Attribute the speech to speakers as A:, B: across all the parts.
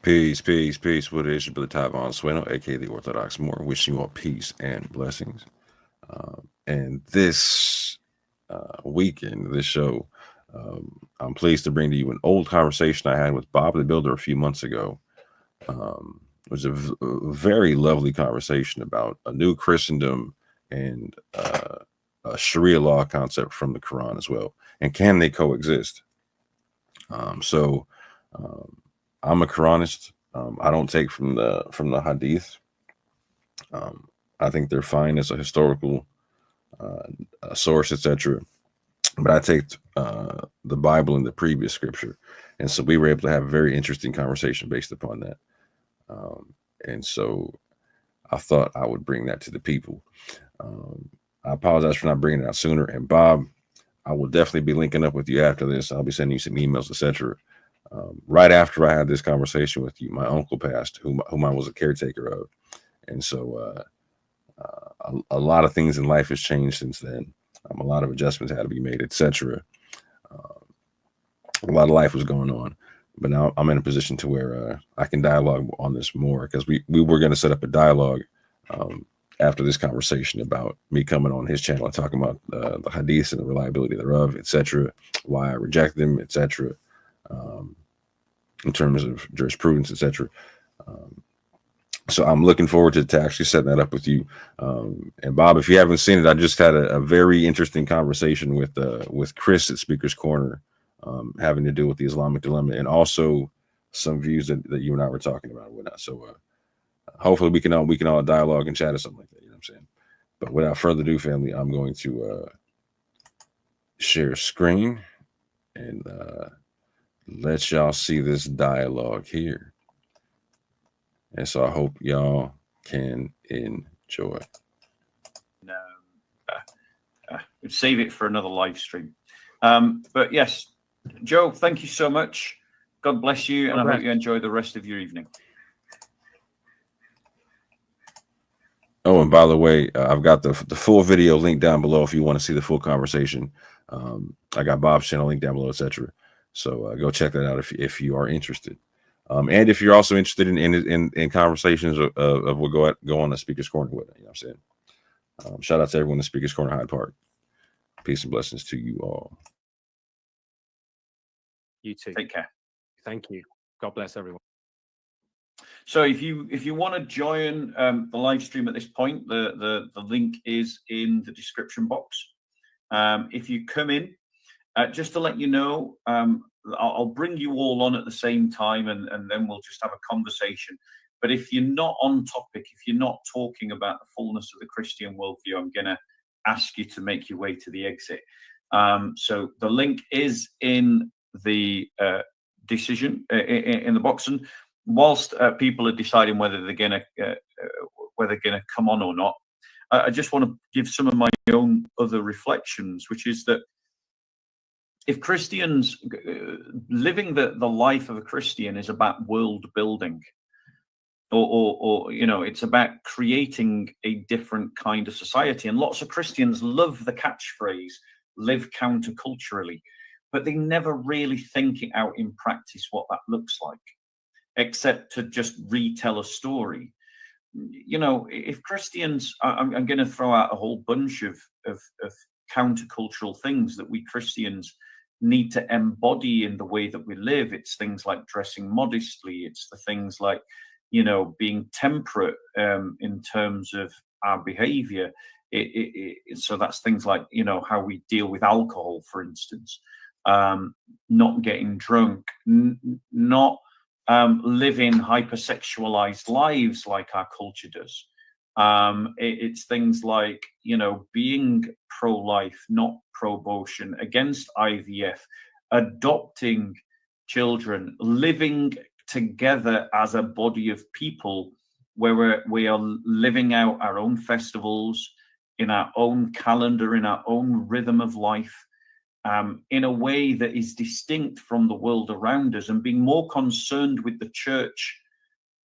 A: Peace, peace, peace. What it is, your brother Tavon Sueno, aka the Orthodox Moor, wishing you all peace and blessings. And this weekend, this show, I'm pleased to bring to you an old conversation I had with Bob the Builder a few months ago. It was a very lovely conversation about a new Christendom and a Sharia law concept from the Quran as well. And can they coexist? So I'm a Quranist. I don't take from the Hadith. I think they're fine as a historical source, etc. But I take the Bible and the previous scripture, and so we were able to have a very interesting conversation based upon that. And so I thought I would bring that to the people. I apologize for not bringing it out sooner. And Bob, I will definitely be linking up with you after this. I'll be sending you some emails, etc. Right after I had this conversation with you, my uncle passed, whom I was a caretaker of, and so a lot of things in life has changed since then. A lot of adjustments had to be made, etc. A lot of life was going on, but now I'm in a position to where I can dialogue on this more, because we were going to set up a dialogue after this conversation about me coming on his channel and talking about the hadiths and the reliability thereof, etc., why I reject them, etc., in terms of jurisprudence, etc. So I'm looking forward to actually setting that up with you. And Bob, if you haven't seen it, I just had a very interesting conversation with Chris at Speaker's Corner, having to do with the Islamic dilemma, and also some views that you and I were talking about and whatnot. So hopefully we can all dialogue and chat or something like that. You know what I'm saying? But without further ado, family, I'm going to share screen and let y'all see this dialogue here. And so I hope y'all can enjoy.
B: Save it for another live stream. But yes, Joe, thank you so much. God bless you, and I hope you enjoy the rest of your evening.
A: Oh, and by the way, I've got the full video link down below if you want to see the full conversation. I got Bob's channel link down below, etc. So go check that out if you are interested. And if you're also interested in conversations of what go on the Speaker's Corner with it, you know what I'm saying? Shout out to everyone in the Speaker's Corner, Hyde Park. Peace and blessings to you all.
C: You too.
B: Take care.
C: Thank you. God bless everyone.
B: So if you want to join the live stream at this point, the link is in the description box. If you come in, just to let you know, I'll bring you all on at the same time, and then we'll just have a conversation. But if you're not on topic, if you're not talking about the fullness of the Christian worldview, I'm going to ask you to make your way to the exit. So the link is in the decision in the box, and whilst people are deciding whether they're going to come on or not, I just want to give some of my own other reflections, which is that if Christians, living the life of a Christian is about world building, or it's about creating a different kind of society. And lots of Christians love the catchphrase, live counterculturally, but they never really think it out in practice what that looks like, except to just retell a story. If Christians, I'm going to throw out a whole bunch of countercultural things that we Christians need to embody in the way that we live. It's things like dressing modestly. It's the things like, being temperate in terms of our behavior. So that's things like, how we deal with alcohol, for instance, not getting drunk, not living hypersexualized lives like our culture does. It's things like, being pro-life, not pro-abortion, against IVF, adopting children, living together as a body of people where we are living out our own festivals in our own calendar, in our own rhythm of life, in a way that is distinct from the world around us, and being more concerned with the church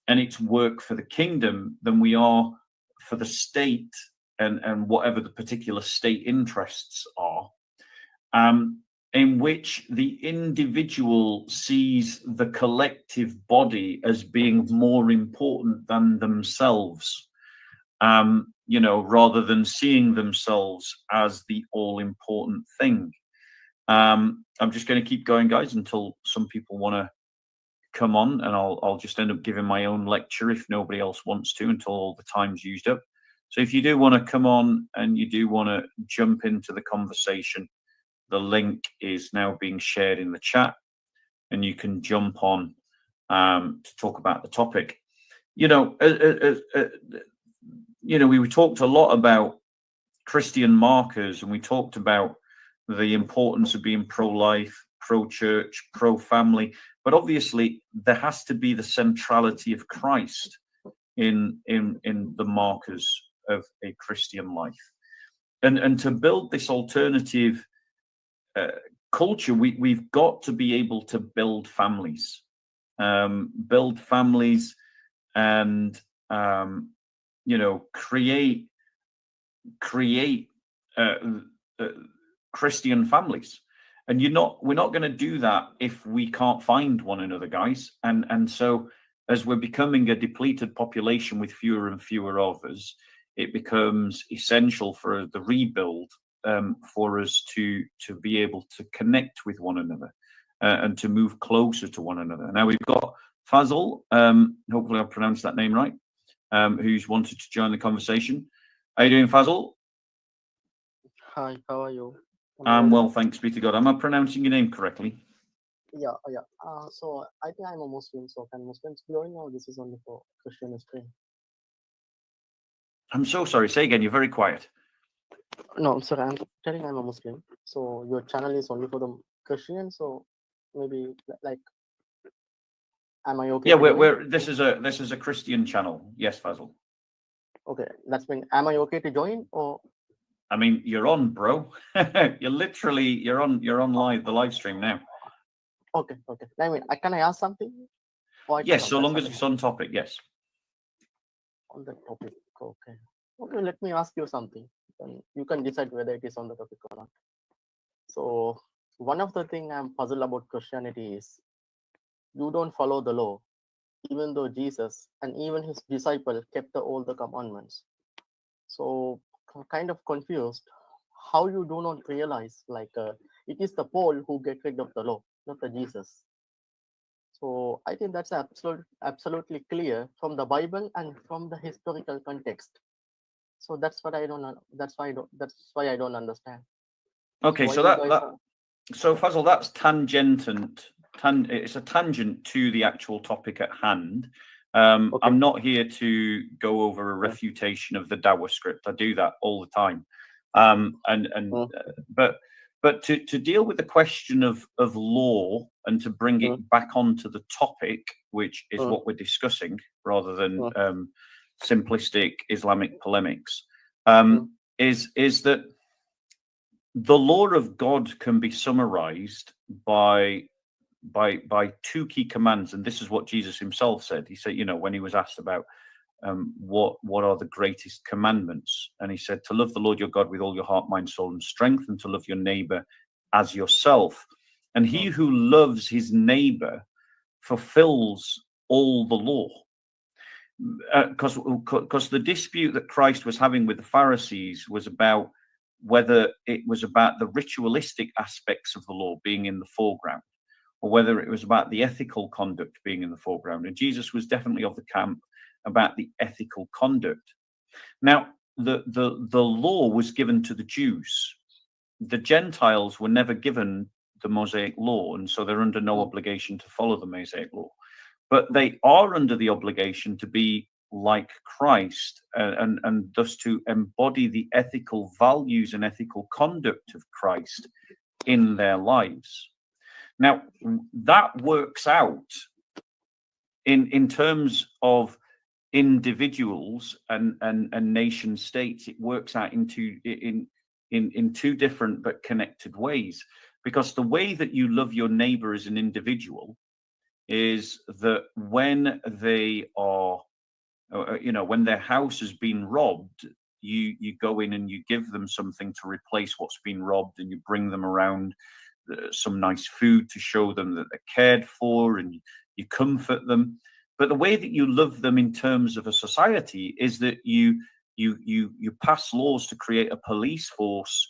B: and its work for the kingdom than we are for the state and whatever the particular state interests are. in which the individual sees the collective body as being more important than themselves, rather than seeing themselves as the all-important thing. I'm just going to keep going, guys, until some people want to come on, and I'll just end up giving my own lecture if nobody else wants to, until all the time's used up. So if you do want to come on and you do want to jump into the conversation, the link is now being shared in the chat, and you can jump on to talk about the topic. We talked a lot about Christian markers, and we talked about the importance of being pro-life, pro-church, pro-family, but obviously there has to be the centrality of Christ in the markers of a Christian life, and to build this alternative culture, we've got to be able to build families, and create Christian families. And we're not going to do that if we can't find one another, guys. And so as we're becoming a depleted population with fewer and fewer of us, it becomes essential for the rebuild, for us to be able to connect with one another, and to move closer to one another. Now we've got Fazl, hopefully I pronounced that name right, who's wanted to join the conversation. How you doing, Fazl?
D: Hi, how are you?
B: I'm well, thanks be to God. Am I pronouncing your name correctly?
D: Yeah. So I think I'm a Muslim. So can Muslims join, or this is only for Christian history?
B: I'm so sorry. Say again. You're very quiet.
D: No, I'm sorry. I'm telling I'm a Muslim. So your channel is only for the Christians. So maybe like, am I okay?
B: Yeah, this is a Christian channel. Yes, Fazl.
D: Okay, that's mean. Am I okay to join, or?
B: I mean, you're on, bro. you're on live, the live stream now.
D: Okay. I mean, can I ask something?
B: Yes, so long as it's on topic. Yes.
D: On the topic. Okay. Let me ask you something. And you can decide whether it is on the topic or not. So one of the things I'm puzzled about Christianity is you don't follow the law, even though Jesus and even his disciple kept all the commandments. So kind of confused how you do not realize it is the Paul who get rid of the law, not the Jesus. So I think that's absolutely clear from the Bible and from the historical context. So that's what I don't know. That's why I don't understand.
B: Okay, so Fazl, that's it's a tangent to the actual topic at hand. Okay. I'm not here to go over a refutation of the Dawa script. I do that all the time. But to deal with the question of law and to bring it back onto the topic, which is what we're discussing, rather than simplistic Islamic polemics, is that the law of God can be summarized by two key commands, and this is what Jesus himself said. He said, when he was asked about what are the greatest commandments, and he said to love the Lord your God with all your heart, mind, soul, and strength, and to love your neighbor as yourself. And he who loves his neighbor fulfills all the law. Because the dispute that Christ was having with the Pharisees was about whether it was about the ritualistic aspects of the law being in the foreground, or whether it was about the ethical conduct being in the foreground. And Jesus was definitely of the camp about the ethical conduct. Now, the law was given to the Jews. The Gentiles were never given the Mosaic law, and so they're under no obligation to follow the Mosaic law. But they are under the obligation to be like Christ, and thus to embody the ethical values and ethical conduct of Christ in their lives. Now, that works out in terms of individuals and nation states. It works out in two different but connected ways, because the way that you love your neighbor as an individual is that when they are, when their house has been robbed, you go in and you give them something to replace what's been robbed, and you bring them around some nice food to show them that they're cared for, and you comfort them. But the way that you love them in terms of a society is that you pass laws to create a police force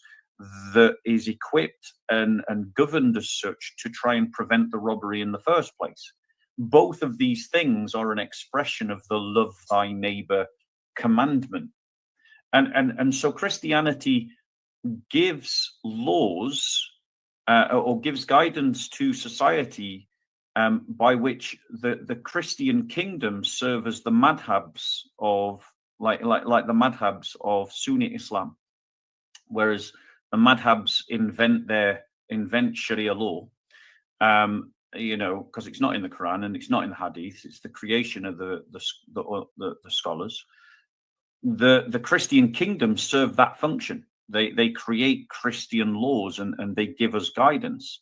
B: that is equipped and governed as such to try and prevent the robbery in the first place. Both of these things are an expression of the love thy neighbor commandment. And so Christianity gives laws or gives guidance to society by which the Christian kingdoms serve as the madhabs of like the madhabs of Sunni Islam, whereas the madhabs invent Sharia law, because it's not in the Quran and it's not in the Hadith. It's the creation of the scholars. The Christian kingdoms serve that function. They create Christian laws and they give us guidance.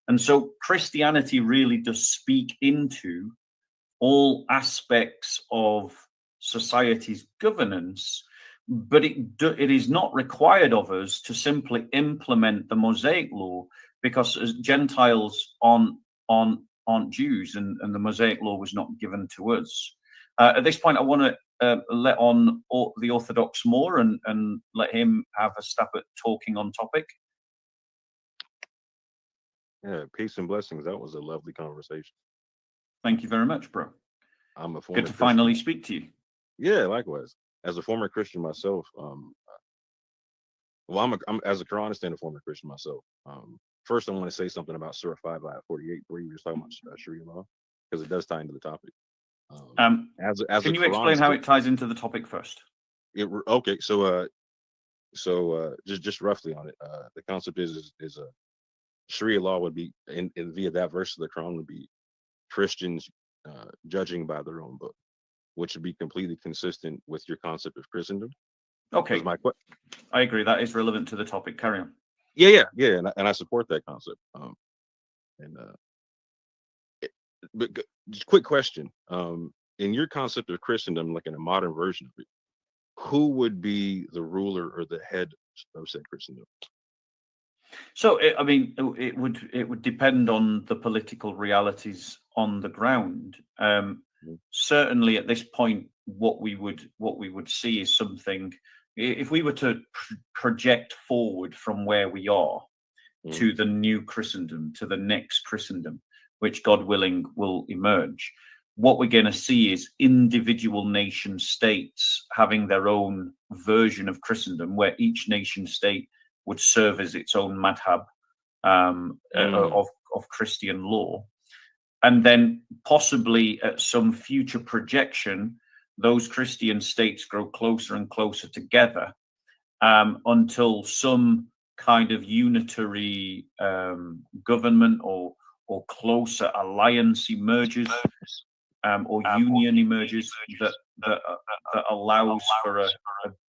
B: And so Christianity really does speak into all aspects of society's governance, but it is not required of us to simply implement the Mosaic law, because as Gentiles aren't Jews, and the Mosaic law was not given to us. At this point, I want to let on the Orthodox Moor and let him have a stab at talking on topic.
A: Yeah, peace and blessings. That was a lovely conversation.
B: Thank you very much, bro.
A: I'm a former
B: Good to
A: Christian.
B: finally speak to you.
A: Yeah, likewise. As a former Christian myself, I'm as a Quranist and a former Christian myself. First, I want to say something about Surah 5, ayat 48, where you were talking about Sharia law, because it does tie into the topic.
B: Can you explain how it ties into the topic first?
A: Okay, so just roughly on it, the concept is a Sharia law would be in via that verse of the Quran would be Christians judging by their own book, which would be completely consistent with your concept of Christendom.
B: Okay, I agree. That is relevant to the topic. Carry on.
A: Yeah, and I support that concept. But just quick question: in your concept of Christendom, like in a modern version of it, who would be the ruler or the head of said Christendom?
B: So, it would depend on the political realities on the ground. Certainly, at this point, what we would see is something. If we were to project forward from where we are to the new Christendom, to the next Christendom, which God willing will emerge, what we're going to see is individual nation states having their own version of Christendom, where each nation state would serve as its own madhab of Christian law. And then possibly at some future projection, those Christian states grow closer and closer together until some kind of unitary government or closer alliance emerges, or union emerges that allows for a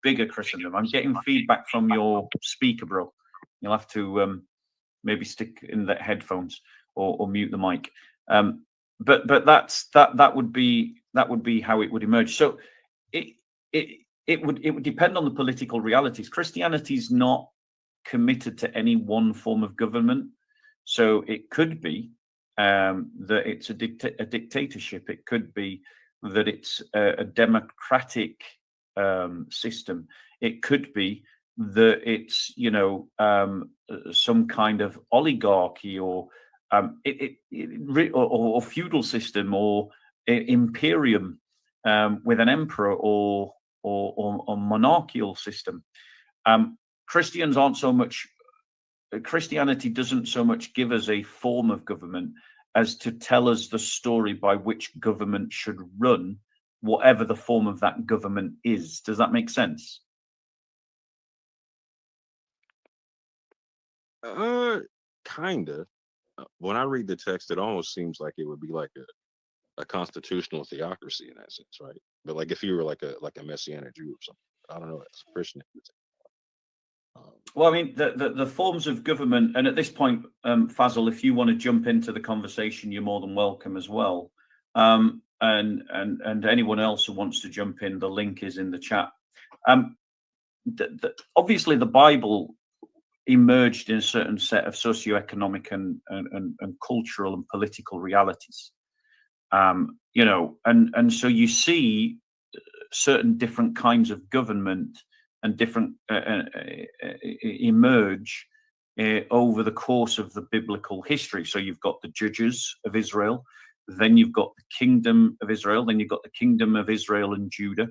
B: bigger Christendom. I'm getting feedback from your speaker, bro. You'll have to maybe stick in the headphones or mute the mic. But that would be how it would emerge. So it would depend on the political realities. Christianity is not committed to any one form of government. So it could be that it's a dictatorship. It could be that it's a democratic system. It could be that it's some kind of oligarchy or feudal system or imperium with an emperor or monarchical system. Christianity doesn't so much give us a form of government as to tell us the story by which government should run, whatever the form of that government is. Does that make sense?
A: Kinda. When I read the text, it almost seems like it would be like a constitutional theocracy in that sense, right? But like if you were like a Messianic Jew or something, I don't know, as a Christian.
B: Well, I mean, the forms of government, and at this point, Fazil, if you want to jump into the conversation, you're more than welcome as well. And anyone else who wants to jump in, the link is in the chat. Obviously, the Bible emerged in a certain set of socioeconomic and cultural and political realities. You know, and so you see certain different kinds of government and different emerge over the course of the biblical history. So you've got the judges of Israel, then you've got the kingdom of Israel, then you've got the kingdom of Israel and Judah,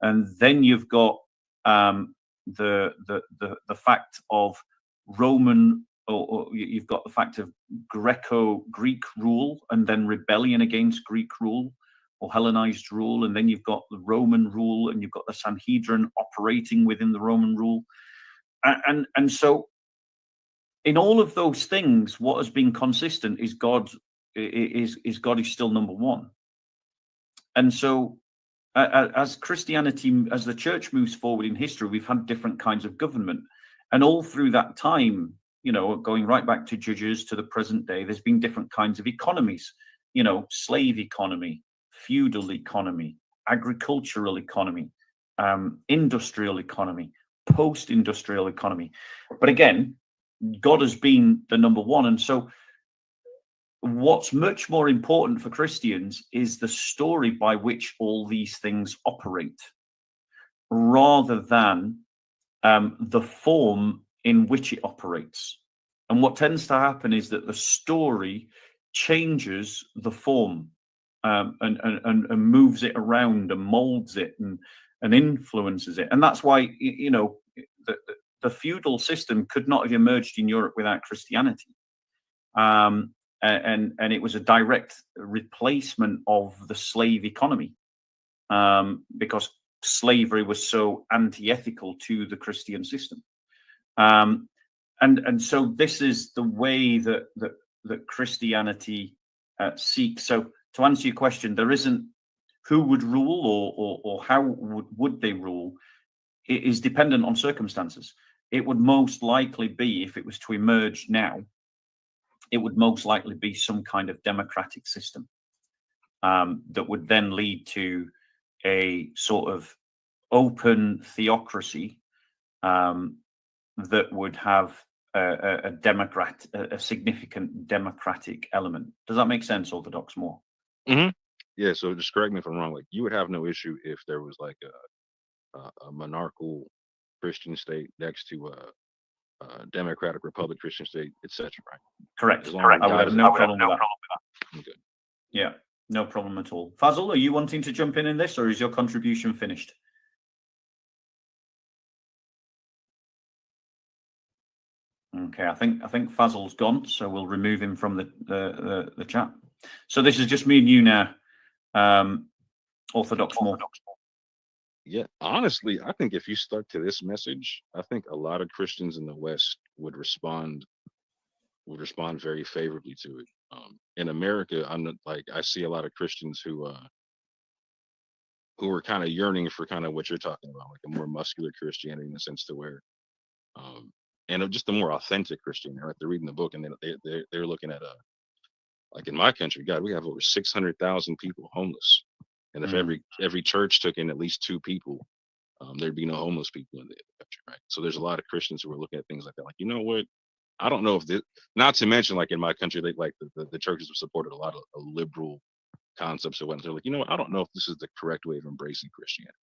B: and then you've got the fact of Roman, or you've got the fact of Greco-Greek rule, and then rebellion against Greek rule or Hellenized rule, and then you've got the Roman rule, and you've got the Sanhedrin operating within the Roman rule, and so in all of those things, what has been consistent is God is still number one. And so as Christianity, as the church moves forward in history, we've had different kinds of government, and all through that time, you know, going right back to Judges to the present day, there's been different kinds of economies, you know, slave economy, feudal economy, agricultural economy, industrial economy, post-industrial economy. But again, God has been the number one. And so what's much more important for Christians is the story by which all these things operate, rather than the form in which it operates. And what tends to happen is that the story changes the form, and moves it around and molds it and influences it. And that's why, you know, the feudal system could not have emerged in Europe without Christianity. And it was a direct replacement of the slave economy, because slavery was so anti-ethical to the Christian system. And so this is the way that Christianity seeks. So to answer your question, there isn't who would rule or how would they rule. It is dependent on circumstances. It would most likely be, if it was to emerge now, it would most likely be some kind of democratic system that would then lead to a sort of open theocracy that would have a significant democratic element. Does that make sense, Orthodox Moor?
A: Mm-hmm. Yeah. So just correct me if I'm wrong. Like, you would have no issue if there was like a monarchical Christian state next to a democratic republic Christian state, etc. Right?
B: Correct. Correct. I would have no problem with that.
A: Okay.
B: Yeah, no problem at all. Fazl, are you wanting to jump in this, or is your contribution finished? Okay, I think Fazl's gone, so we'll remove him from the chat. So this is just me and you now, Orthodox Moor.
A: Yeah, honestly, I think if you stuck to this message, I think a lot of Christians in the West would respond very favorably to it. In America, I see a lot of Christians who are kind of yearning for kind of what you're talking about, like a more muscular Christianity, in the sense to where, and just a more authentic Christianity. Right? They're reading the book and they're looking at like in my country, God, we have over 600,000 people homeless. And if every church took in at least 2 people, there'd be no homeless people in the country, right? So there's a lot of Christians who are looking at things like that. Like, you know what? I don't know if this, not to mention, like in my country, they like the churches have supported a lot of liberal concepts of what they're like, you know what? I don't know if this is the correct way of embracing Christianity.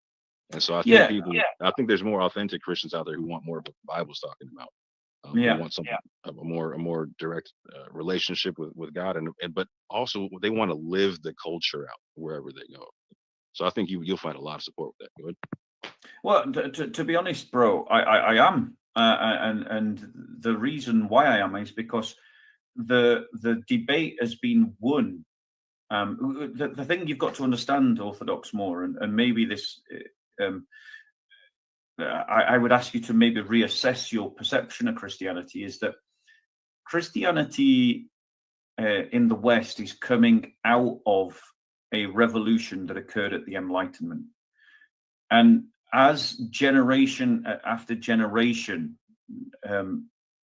A: And so I think I think there's more authentic Christians out there who want more of what the Bible's talking about. They want something of a more direct relationship with God, but also they want to live the culture out wherever they go. So I think you'll find a lot of support with that. Go ahead.
B: Well, to be honest, bro, I am, and the reason why I am is because the debate has been won. The thing you've got to understand, Orthodox Moor, and maybe this. I would ask you to maybe reassess your perception of Christianity, is that Christianity in the West is coming out of a revolution that occurred at the Enlightenment. And as generation after generation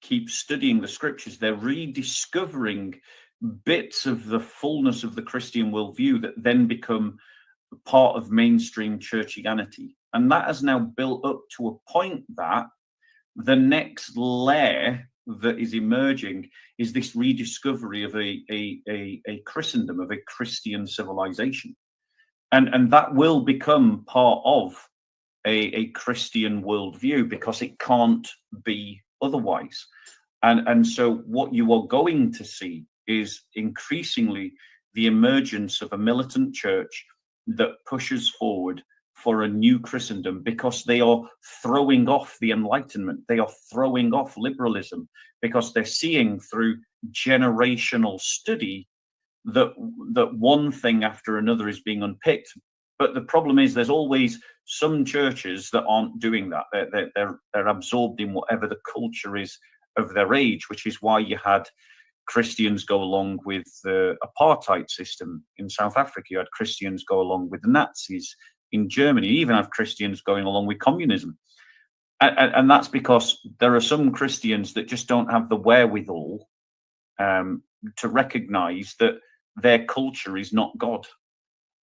B: keep studying the scriptures, they're rediscovering bits of the fullness of the Christian worldview that then become part of mainstream churchianity. And that has now built up to a point that the next layer that is emerging is this rediscovery of a Christendom, of a Christian civilization. And that will become part of a Christian worldview, because it can't be otherwise. And so what you are going to see is increasingly the emergence of a militant church that pushes forward for a new Christendom, because they are throwing off the Enlightenment. They are throwing off liberalism, because they're seeing through generational study that one thing after another is being unpicked. But the problem is there's always some churches that aren't doing that. They're absorbed in whatever the culture is of their age, which is why you had Christians go along with the apartheid system in South Africa. You had Christians go along with the Nazis in Germany. You even have Christians going along with communism. And that's because there are some Christians that just don't have the wherewithal to recognize that their culture is not God,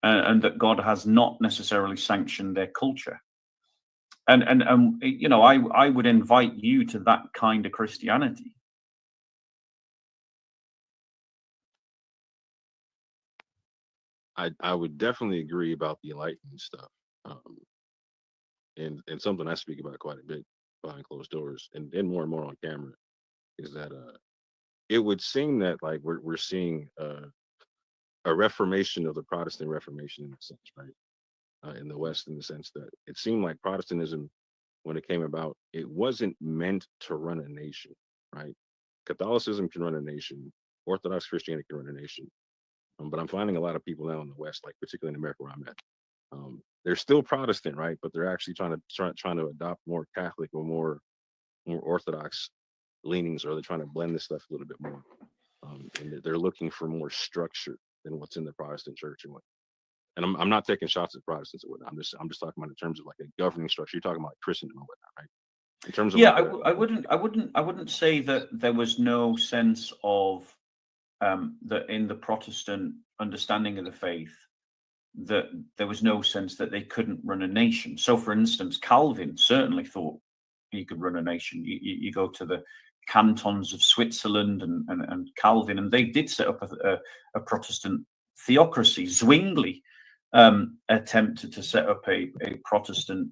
B: and that God has not necessarily sanctioned their culture. And you know, I would invite you to that kind of Christianity.
E: I would definitely agree about the enlightenment stuff, and something I speak about quite a bit behind closed doors, and more on camera, is that it would seem that like we're seeing a reformation of the Protestant Reformation in a sense, right? In the West, in the sense that it seemed like Protestantism, when it came about, it wasn't meant to run a nation, right? Catholicism can run a nation, Orthodox Christianity can run a nation. But I'm finding a lot of people now in the West, like particularly in America where I'm at, they're still Protestant, right? But they're actually trying to adopt more Catholic or more Orthodox leanings, or they're trying to blend this stuff a little bit more. And they're looking for more structure than what's in the Protestant church and I'm not taking shots at Protestants or whatnot. I'm just talking about in terms of like a governing structure. You're talking about like Christendom and whatnot, right? In terms of
B: I wouldn't say that there was no sense of that in the Protestant understanding of the faith, that there was no sense that they couldn't run a nation. So, for instance, Calvin certainly thought he could run a nation. You go to the cantons of Switzerland and Calvin, and they did set up a Protestant theocracy. Zwingli attempted to set up a Protestant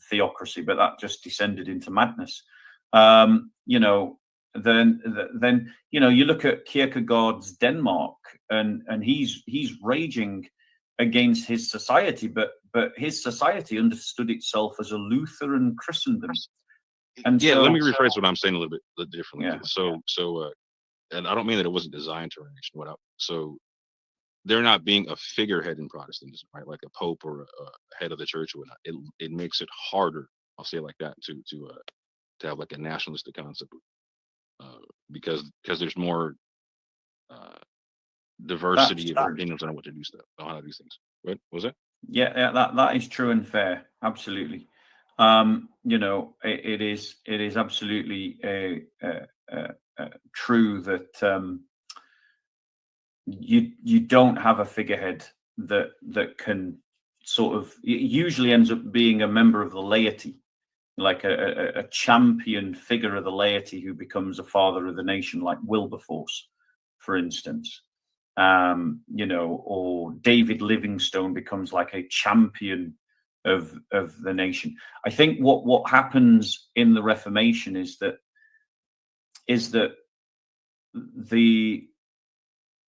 B: theocracy, but that just descended into madness. You know, then you know, you look at Kierkegaard's Denmark, and he's raging against his society, but his society understood itself as a Lutheran Christendom. And
E: yeah,
B: so,
E: let me rephrase what I'm saying a little bit differently.
B: Yeah,
E: So and I don't mean that it wasn't designed to run a nation. So they're not being a figurehead in Protestantism, right? Like a pope or a head of the church or whatnot. It makes it harder, I'll say it like that, to have like a nationalistic concept, because there's more diversity of opinions on what to do stuff, on how to do things. What was that?
B: Yeah, that is true and fair. Absolutely. You know, it is absolutely true that you don't have a figurehead that can sort of, it usually ends up being a member of the laity, like a champion figure of the laity who becomes a father of the nation, like Wilberforce, for instance. You know, or David Livingstone becomes like a champion of the nation. I think what happens in the Reformation is that the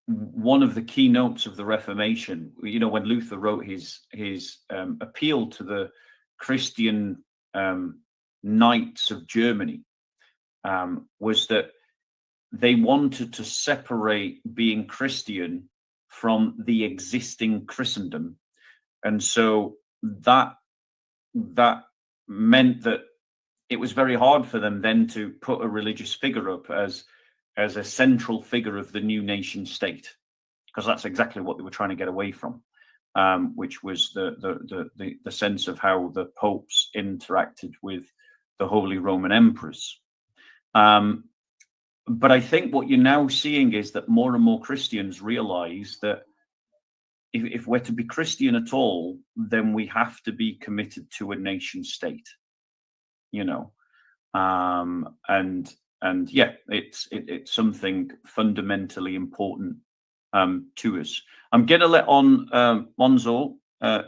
B: one of the keynotes of the Reformation, you know, when Luther wrote his appeal to the Christian knights of Germany, was that they wanted to separate being Christian from the existing Christendom. And so that meant that it was very hard for them then to put a religious figure up as a central figure of the new nation state, because that's exactly what they were trying to get away from, which was the sense of how the popes interacted with the Holy Roman Emperors. But I think what you're now seeing is that more and more Christians realize that if we're to be Christian at all, then we have to be committed to a nation state, you know. And yeah, it's something fundamentally important to us. I'm going to let on Monzo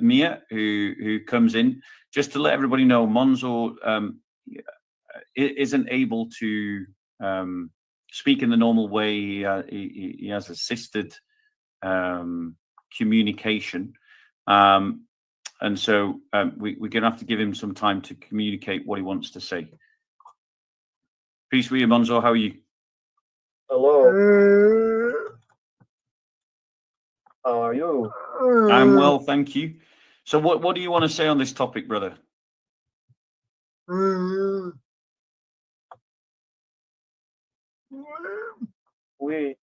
B: Mia, who comes in, just to let everybody know. Monzo isn't able to speak in the normal way. He has assisted communication, and so we're going to have to give him some time to communicate what he wants to say. Peace with you, Monzo. How are you?
F: Hello. How are you?
B: I'm well, thank you. So what do you want to say on this topic, brother?
F: We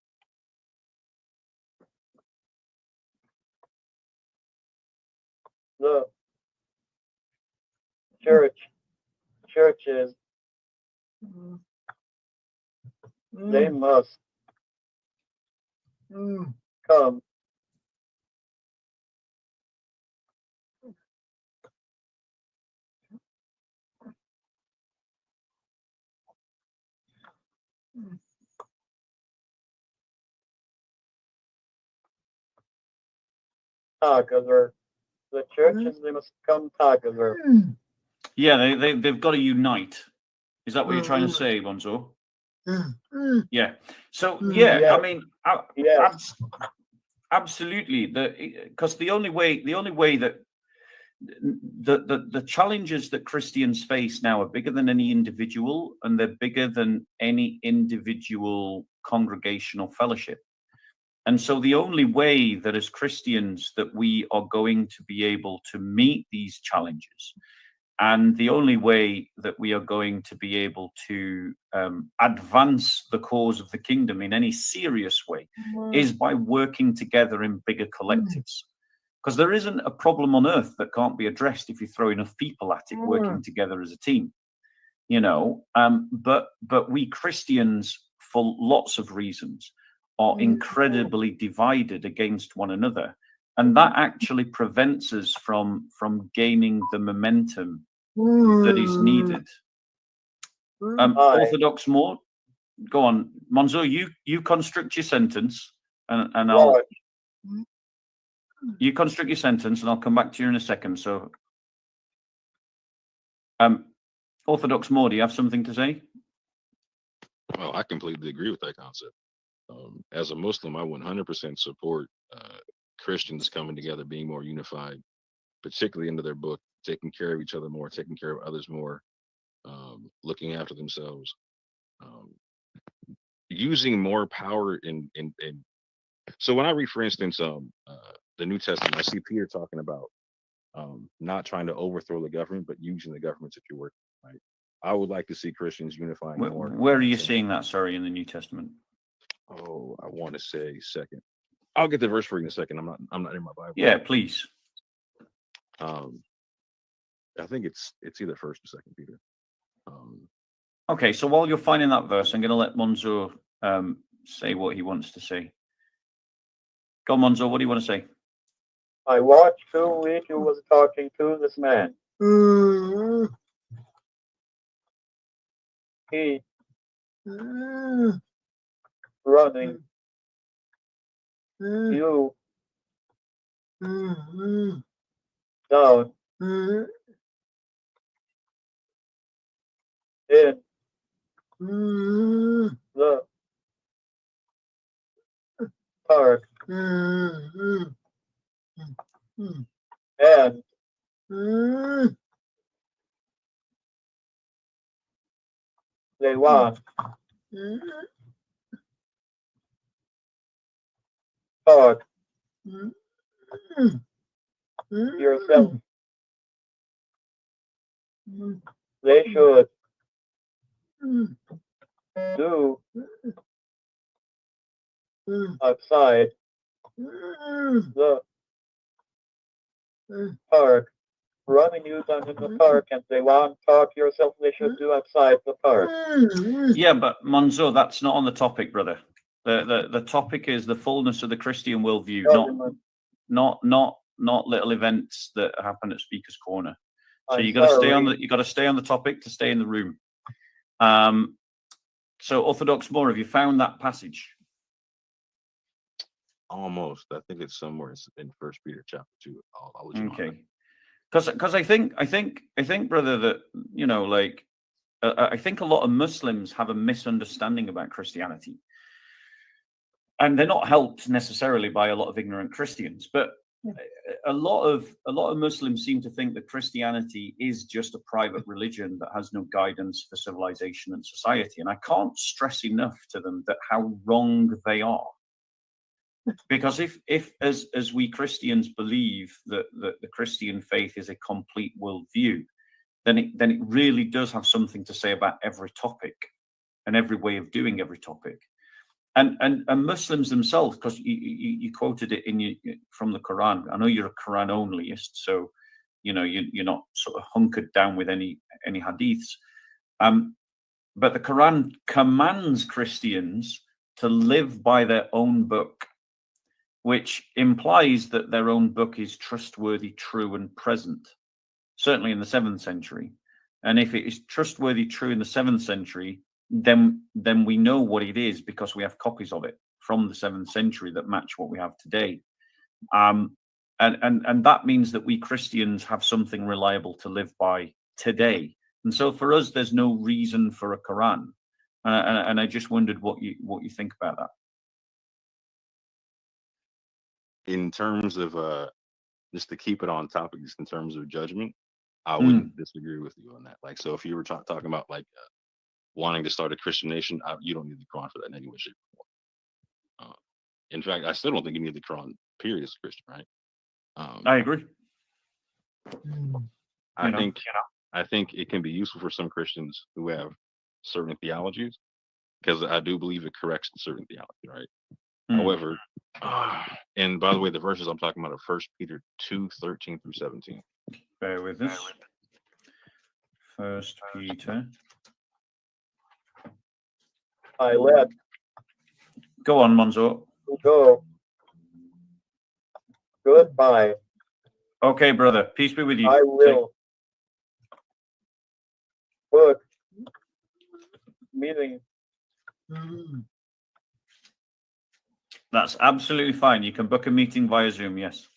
F: the churches, they must come together. The churches, they must come together.
B: Yeah, they've got to unite. Is that what you're trying to say, Monzo? Yeah. So yeah,
F: Yeah.
B: I mean,
F: Yes.
B: absolutely. Because the only way that the challenges that Christians face now are bigger than any individual, and they're bigger than any individual congregational fellowship. And so the only way that as Christians that we are going to be able to meet these challenges, and the only way that we are going to be able to advance the cause of the kingdom in any serious way, is by working together in bigger collectives. Because there isn't a problem on earth that can't be addressed if you throw enough people at it working together as a team, you know. But we Christians, for lots of reasons, are incredibly divided against one another, and that actually prevents us from gaining the momentum that is needed. Orthodox Moor, go on, Monzo. You construct your sentence, and I'll.
F: Right.
B: You construct your sentence, and I'll come back to you in a second. So, Orthodox Moor, do you have something to say?
E: Well, I completely agree with that concept. As a Muslim, I 100% support Christians coming together, being more unified, particularly into their book, taking care of each other more, taking care of others more, looking after themselves, using more power in. So when I read, for instance, the New Testament, I see Peter talking about not trying to overthrow the government, but using the government if you're working. Right. I would like to see Christians unifying more.
B: Where are you seeing that? Sorry, in the New Testament.
E: Oh, I want to say second. I'll get the verse for you in a second. I'm not in my Bible.
B: Yeah, please.
E: I think it's either First or Second Peter.
B: Okay, so while you're finding that verse, I'm going to let Monzo say what he wants to say. Go on, Monzo. What do you want to say?
F: I watched 2 weeks you was talking to this man. He running you down in the park and they want talk yourself. They should do outside the park. Running you down in the park and they want talk yourself. They should do outside the park.
B: Yeah, but Monzo, that's not on the topic, brother. The topic is the fullness of the Christian worldview, not little events that happen at Speaker's Corner. So you got to stay on the topic to stay in the room. So Orthodox Moor, have you found that passage?
E: Almost. I think it's somewhere in First Peter chapter 2. I'll let you know.
B: Okay. Because I think, brother, that, you know, like, I think a lot of Muslims have a misunderstanding about Christianity. And they're not helped necessarily by a lot of ignorant Christians, but a lot of Muslims seem to think that Christianity is just a private religion that has no guidance for civilization and society. And I can't stress enough to them that how wrong they are. Because if as we Christians believe that the Christian faith is a complete worldview, then it really does have something to say about every topic and every way of doing every topic. And Muslims themselves, because you quoted it from the Quran. I know you're a Quran onlyist, so you know you're not sort of hunkered down with any hadiths. But the Quran commands Christians to live by their own book, which implies that their own book is trustworthy, true, and present. Certainly in the 7th century, and if it is trustworthy, true in the 7th century, then we know what it is because we have copies of it from the 7th century that match what we have today. And that means that we Christians have something reliable to live by today. And so for us, there's no reason for a Quran. And I just wondered what you think about that.
E: In terms of just to keep it on topic, just in terms of judgment, I wouldn't disagree with you on that. Like, so if you were talking about like wanting to start a Christian nation, you don't need the Quran for that in any way, shape, or form. In fact, I still don't think you need the Quran, period, as a Christian, right?
B: I agree.
E: I think it can be useful for some Christians who have certain theologies, because I do believe it corrects certain theology, right? However, and by the way, the verses I'm talking about are 1 Peter 2:13-17.
B: Bear with us. 1 Peter.
F: I let
B: Go on, Monzo.
F: you go. Goodbye.
B: Okay, brother. Peace be with you.
F: I will. Good. Meeting.
B: That's absolutely fine. You can book a meeting via Zoom, yes.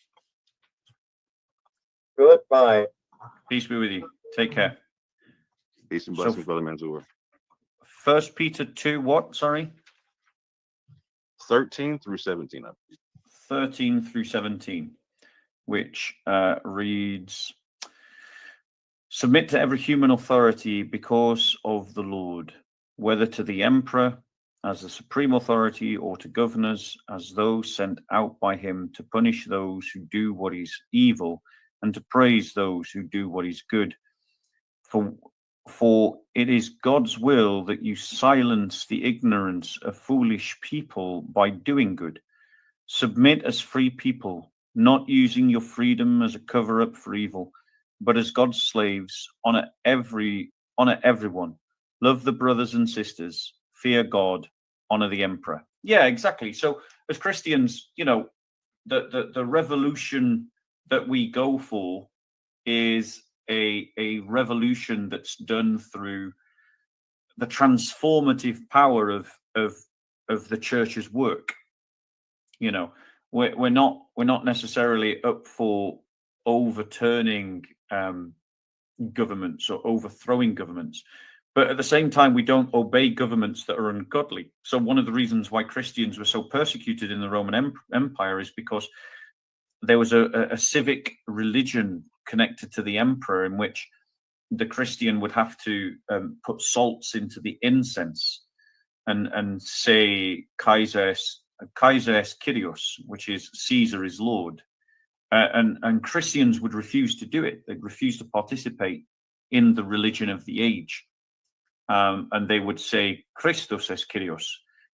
F: Goodbye.
B: Peace be with you. Take care.
E: Peace and blessings, Brother Mansour.
B: 1 Peter 2, what? Sorry?
E: 13-17, I believe.
B: 13-17, which reads, submit to every human authority because of the Lord, whether to the emperor as the supreme authority or to governors as those sent out by him to punish those who do what is evil and to praise those who do what is good. For it is God's will that you silence the ignorance of foolish people by doing good. Submit as free people, not using your freedom as a cover-up for evil, but as God's slaves. Honor everyone. Love the brothers and sisters. Fear God. Honor the emperor. Yeah, exactly. So as Christians, you know, the revolution that we go for is a revolution that's done through the transformative power of the church's work. You know, we're not necessarily up for overturning governments or overthrowing governments, but at the same time we don't obey governments that are ungodly. So one of the reasons why Christians were so persecuted in the Roman Empire is because there was a civic religion connected to the emperor in which the Christian would have to put salts into the incense and say Kaiser Kyrios, which is Caesar is Lord. And Christians would refuse to do it. They'd refuse to participate in the religion of the age. And they would say Christus Kyrios,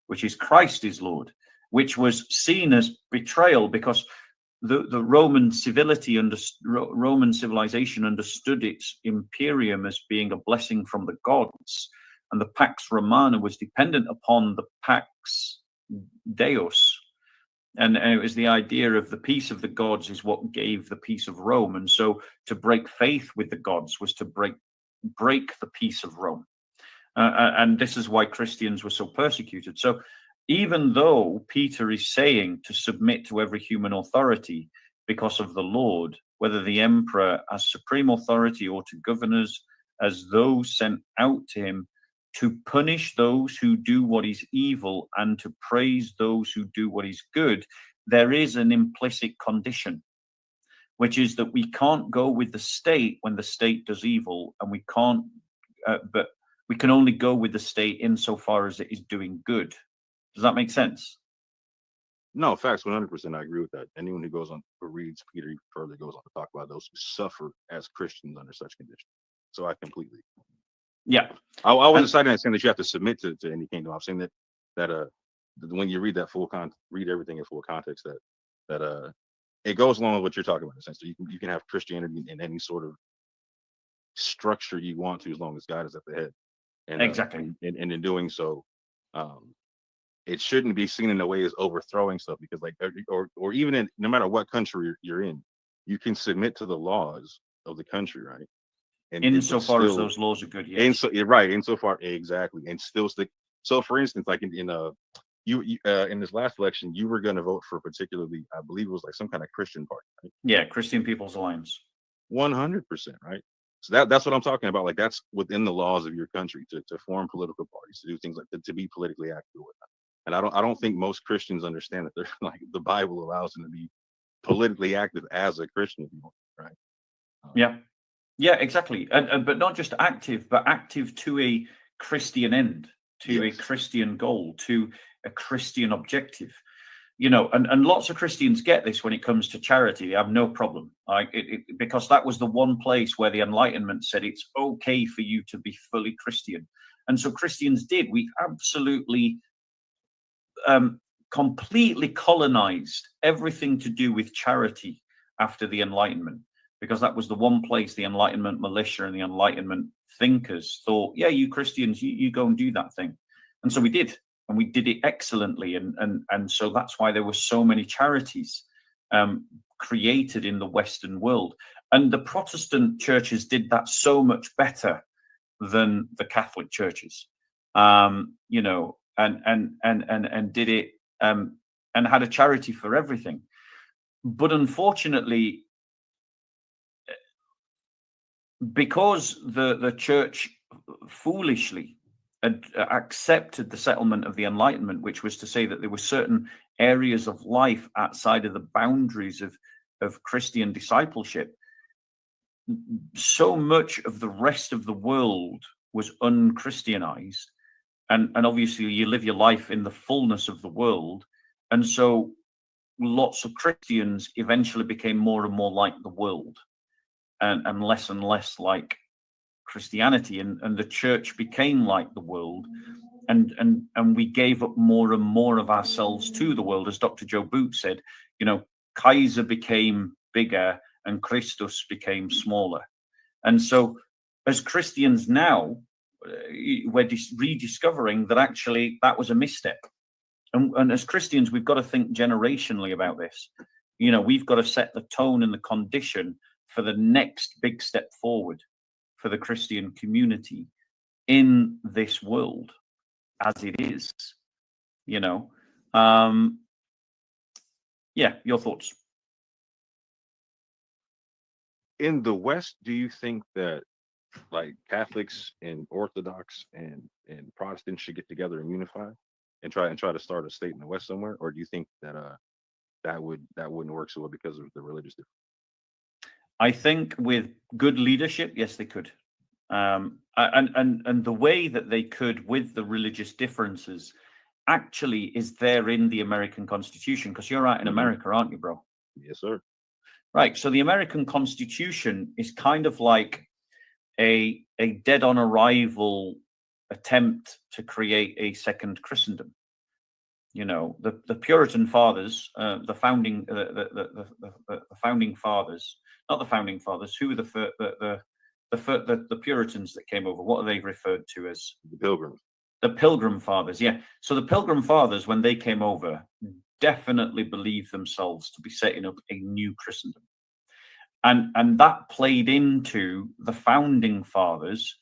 B: which is Christ is Lord, which was seen as betrayal because the Roman civility Roman civilization understood its imperium as being a blessing from the gods, and the Pax Romana was dependent upon the Pax Deus, and it was the idea of the peace of the gods is what gave the peace of Rome. And so to break faith with the gods was to break the peace of Rome. And this is why Christians were so persecuted. So even though Peter is saying to submit to every human authority because of the Lord, whether the emperor as supreme authority or to governors as those sent out to him to punish those who do what is evil and to praise those who do what is good, there is an implicit condition, which is that we can't go with the state when the state does evil, and we can't, but we can only go with the state insofar as it is doing good. Does that make sense?
E: No, facts, 100%. I agree with that. Anyone who goes on, who reads Peter further, goes on to talk about those who suffer as Christians under such conditions. So I completely.
B: Yeah.
E: I wasn't citing that saying that you have to submit to any kingdom. I'm saying that when you read that read everything in full context, that it goes along with what you're talking about in a sense. So you can have Christianity in any sort of structure you want to, as long as God is at the head. And
B: Exactly.
E: And in doing so, it shouldn't be seen in a way as overthrowing stuff, because like or even no matter what country you're in, you can submit to the laws of the country, right? And
B: Insofar as those laws are good, yes.
E: And so right, insofar exactly, and still stick. So for instance, like in this last election, you were going to vote for particularly, I believe it was like some kind of Christian party, right?
B: Yeah, Christian People's Alliance.
E: 100%, right? So that's what I'm talking about. Like that's within the laws of your country to form political parties, to do things like that, to be politically active with that. And I don't think most Christians understand that they're like the Bible allows them to be politically active as a Christian, if you want, right?
B: Yeah, exactly. And but not just active, but active to a Christian end, to a Christian goal, to a Christian objective. You know, and lots of Christians get this when it comes to charity. They have no problem, like because that was the one place where the Enlightenment said it's okay for you to be fully Christian, and so Christians did. We absolutely, completely colonized everything to do with charity after the Enlightenment, because that was the one place the Enlightenment militia and the Enlightenment thinkers thought, yeah, you Christians, you go and do that thing, and so we did. And we did it excellently, and so that's why there were so many charities created in the Western world. And the Protestant churches did that so much better than the Catholic churches, you know, and did it and had a charity for everything. But unfortunately, because the church foolishly accepted the settlement of the Enlightenment, which was to say that there were certain areas of life outside of the boundaries of Christian discipleship, so much of the rest of the world was unchristianized, and obviously you live your life in the fullness of the world, and so lots of Christians eventually became more and more like the world, and less like Christianity, and the church became like the world, and we gave up more and more of ourselves to the world. As Dr. Joe Boot said, you know, Kaiser became bigger and Christus became smaller. And so as Christians now, we're rediscovering that actually that was a misstep. And as Christians, we've got to think generationally about this. You know, we've got to set the tone and the condition for the next big step forward for the Christian community in this world as it is, you know. Yeah, your thoughts?
E: In the West, do you think that like Catholics and Orthodox and Protestants should get together and unify and try to start a state in the West somewhere, or do you think that that wouldn't work so well because of the religious difference?
B: I think with good leadership, yes, they could. And the way that they could with the religious differences actually is there in the American Constitution, because you're out in America, aren't you, bro?
E: Yes, sir.
B: Right. So the American Constitution is kind of like a dead on arrival attempt to create a second Christendom. You know, the Puritan fathers, the founding fathers, not the founding fathers. Who were the Puritans that came over? What are they referred to as?
E: The Pilgrims.
B: The Pilgrim Fathers, yeah. So the Pilgrim Fathers, when they came over, definitely believed themselves to be setting up a new Christendom, and that played into the founding fathers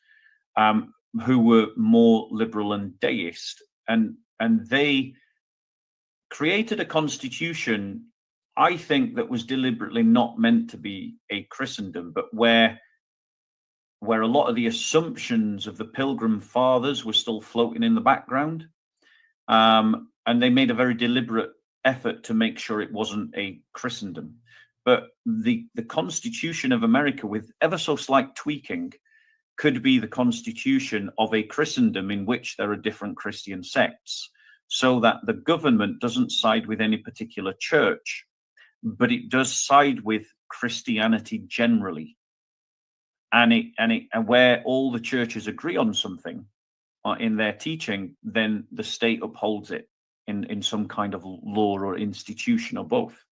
B: who were more liberal and deist, and they created a constitution, I think, that was deliberately not meant to be a Christendom, but where a lot of the assumptions of the Pilgrim Fathers were still floating in the background. And they made a very deliberate effort to make sure it wasn't a Christendom. But the Constitution of America, with ever so slight tweaking, could be the constitution of a Christendom in which there are different Christian sects, so that the government doesn't side with any particular church, but it does side with Christianity generally. And where all the churches agree on something in their teaching, then the state upholds it in some kind of law or institution or both.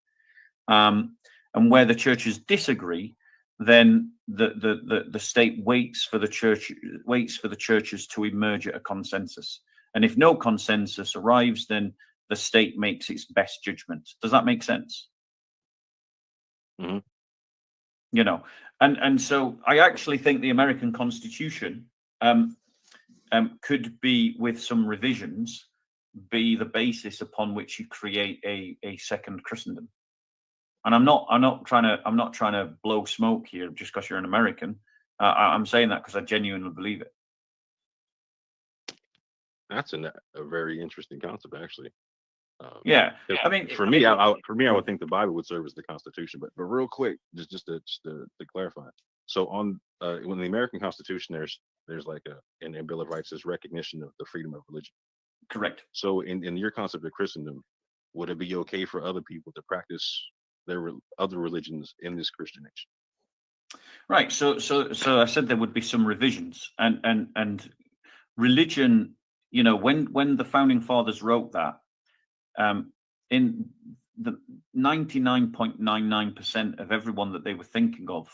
B: And where the churches disagree, then the state waits for the churches to emerge at a consensus. And if no consensus arrives, then the state makes its best judgment. Does that make sense?
E: Mm-hmm.
B: You know, and so I actually think the American Constitution could be, with some revisions, be the basis upon which you create a second Christendom. And I'm not trying to blow smoke here just because you're an American. I'm saying that because I genuinely believe it.
E: That's a very interesting concept, actually.
B: Yeah, I
E: mean, for me, I would think the Bible would serve as the Constitution. But real quick, just to clarify. So on when the American Constitution, there's like in the Bill of Rights, there's recognition of the freedom of religion.
B: Correct.
E: So in your concept of Christendom, would it be okay for other people to practice their other religions in this Christian nation?
B: Right. So I said there would be some revisions, and religion. You know, when the founding fathers wrote that, in the 99.99% of everyone that they were thinking of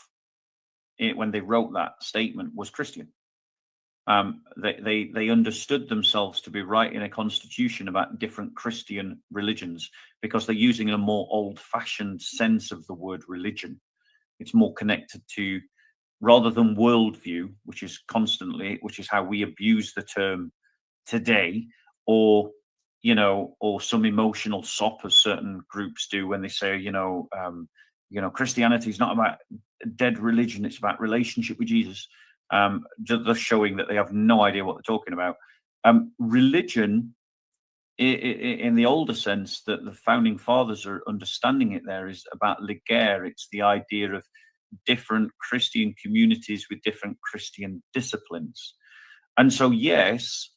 B: when they wrote that statement was Christian. They understood themselves to be writing a constitution about different Christian religions because they're using a more old-fashioned sense of the word religion. It's more connected to, rather than worldview, which is how we abuse the term today, or some emotional sop, as certain groups do when they say, Christianity is not about dead religion, it's about relationship with Jesus. Just showing that they have no idea what they're talking about. Religion, in the older sense that the founding fathers are understanding it there, is about leger. It's the idea of different Christian communities with different Christian disciplines. And so, yes,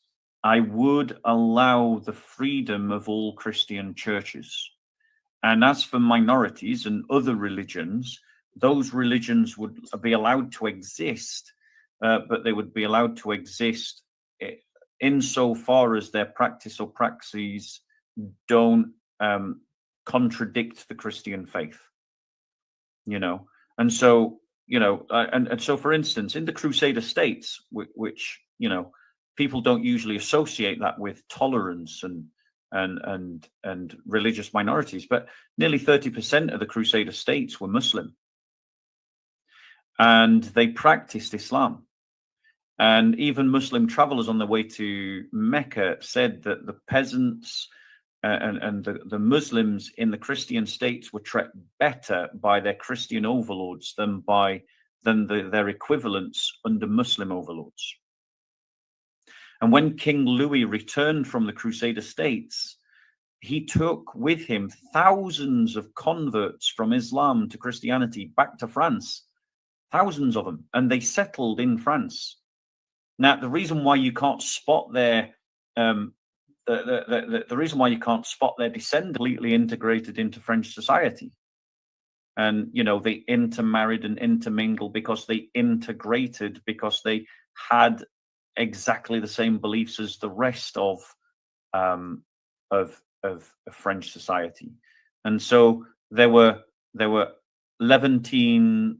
B: I would allow the freedom of all Christian churches. And as for minorities and other religions, those religions would be allowed to exist, but they would be allowed to exist insofar as their practice or praxes don't contradict the Christian faith. And so, and so, for instance, in the Crusader states, which people don't usually associate that with tolerance and religious minorities, but nearly 30% of the Crusader states were Muslim, and they practiced Islam. And even Muslim travelers on their way to Mecca said that the peasants and the Muslims in the Christian states were treated better by their Christian overlords than their equivalents under Muslim overlords. And when King Louis returned from the Crusader states, he took with him thousands of converts from Islam to Christianity back to France, thousands of them, and they settled in France. Now, the reason why you can't spot their the reason why you can't spot their descendants completely integrated into French society, and they intermarried and intermingled because they integrated, because they had exactly the same beliefs as the rest of French society. And so there were Levantine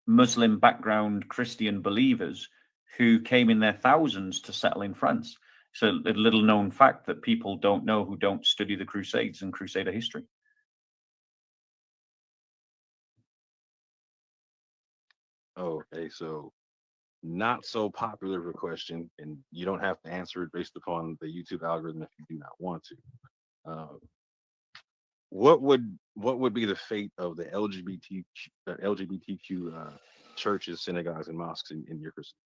B: Muslim background Christian believers who came in their thousands to settle in France. So a little known fact that people don't know who don't study the Crusades and Crusader history.
E: Oh, okay. So not so popular of a question, and you don't have to answer it based upon the YouTube algorithm if you do not want to. What would be the fate of the LGBTQ churches, synagogues, and mosques in your Christian?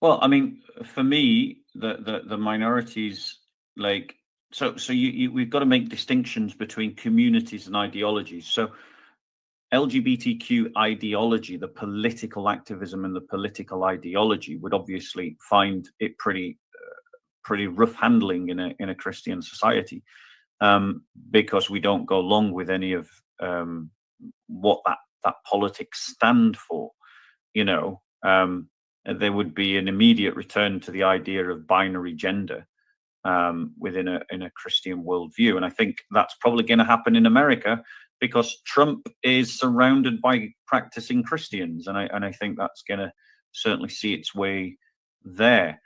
B: Well, I mean, for me, the minorities, like, so we've got to make distinctions between communities and ideologies. So LGBTQ ideology, the political activism and the political ideology, would obviously find it pretty rough handling in a Christian society, because we don't go along with any of what that politics stand for. You know, there would be an immediate return to the idea of binary gender within a Christian worldview, and I think that's probably going to happen in America because Trump is surrounded by practicing Christians, and I think that's going to certainly see its way there.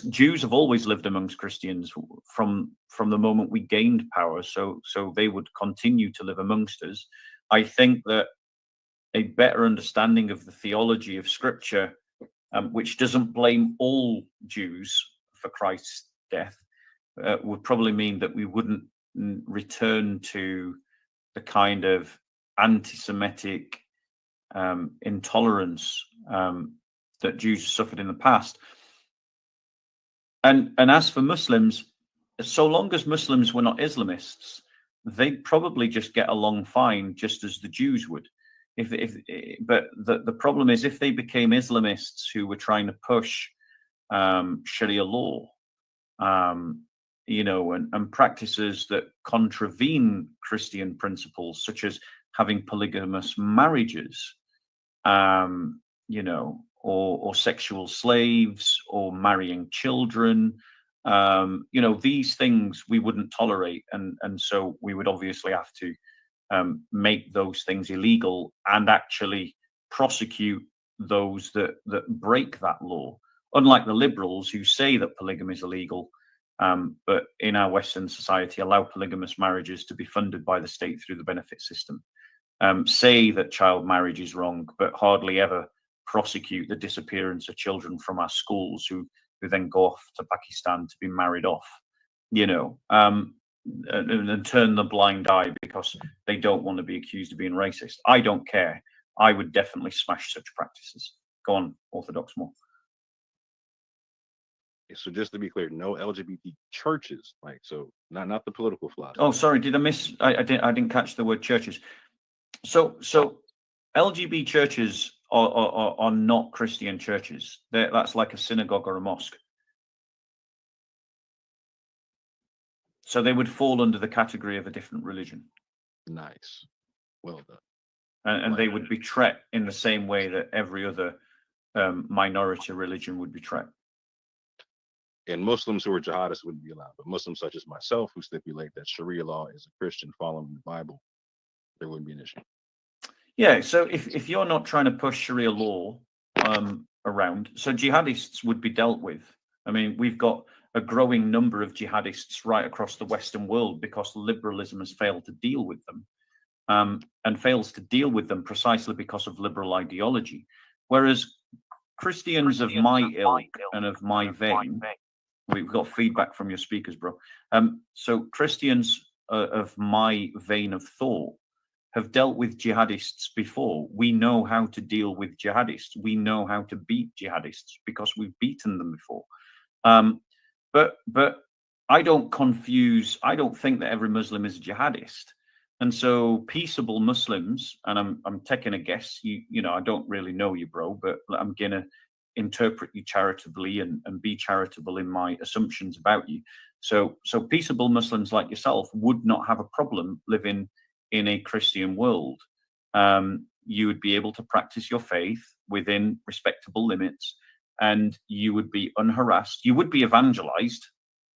B: Jews have always lived amongst Christians from the moment we gained power, so they would continue to live amongst us. I think that a better understanding of the theology of Scripture, which doesn't blame all Jews for Christ's death, would probably mean that we wouldn't return to the kind of anti-Semitic intolerance that Jews suffered in the past. And as for Muslims, so long as Muslims were not Islamists, they'd probably just get along fine, just as the Jews would. But the problem is, if they became Islamists who were trying to push Sharia law, you know, and practices that contravene Christian principles, such as having polygamous marriages, you know, or sexual slaves, or marrying children, you know, these things we wouldn't tolerate, and so we would obviously have to make those things illegal and actually prosecute those that break that law. Unlike the liberals who say that polygamy is illegal, but in our Western society allow polygamous marriages to be funded by the state through the benefit system, say that child marriage is wrong, but hardly ever prosecute the disappearance of children from our schools who then go off to Pakistan to be married off, you know, and turn the blind eye because they don't want to be accused of being racist. I don't care. I would definitely smash such practices. Go on, Orthodox Moor.
E: So just to be clear, no LGBT churches, like, so not the political philosophy.
B: Oh, sorry, did I miss? I didn't catch the word churches. So LGBT churches are not Christian churches. That's like a synagogue or a mosque. So they would fall under the category of a different religion.
E: Nice, well done.
B: And they would be treated in the same way that every other minority religion would be treated.
E: And Muslims who are jihadists wouldn't be allowed, but Muslims such as myself who stipulate that Sharia law is a Christian following the Bible, there wouldn't be an issue.
B: Yeah, so if you're not trying to push Sharia law around, so jihadists would be dealt with. I mean, we've got a growing number of jihadists right across the Western world because liberalism has failed to deal with them, and fails to deal with them precisely because of liberal ideology. Whereas Christians of my ilk and of my vein, we've got feedback from your speakers, bro. So Christians of my vein of thought have dealt with jihadists before. We know how to deal with jihadists. We know how to beat jihadists because we've beaten them before. But I don't think that every Muslim is a jihadist. And so peaceable Muslims, and I'm taking a guess, you know, I don't really know you, bro, but I'm gonna interpret you charitably and be charitable in my assumptions about you. So peaceable Muslims like yourself would not have a problem living in a Christian world. You would be able to practice your faith within respectable limits, and you would be unharassed. You would be evangelized,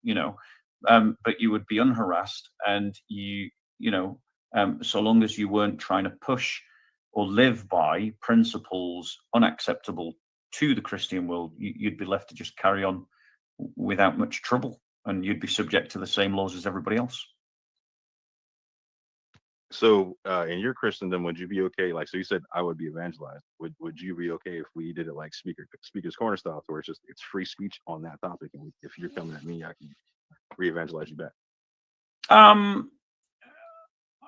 B: you know, but you would be unharassed, and you know, so long as you weren't trying to push or live by principles unacceptable to the Christian world, you'd be left to just carry on without much trouble, and you'd be subject to the same laws as everybody else.
E: So in your Christendom, would you be okay? Like, so you said I would be evangelized. Would you be okay if we did it like speaker's corner style, where it's free speech on that topic, and if you're coming at me, I can re-evangelize you back?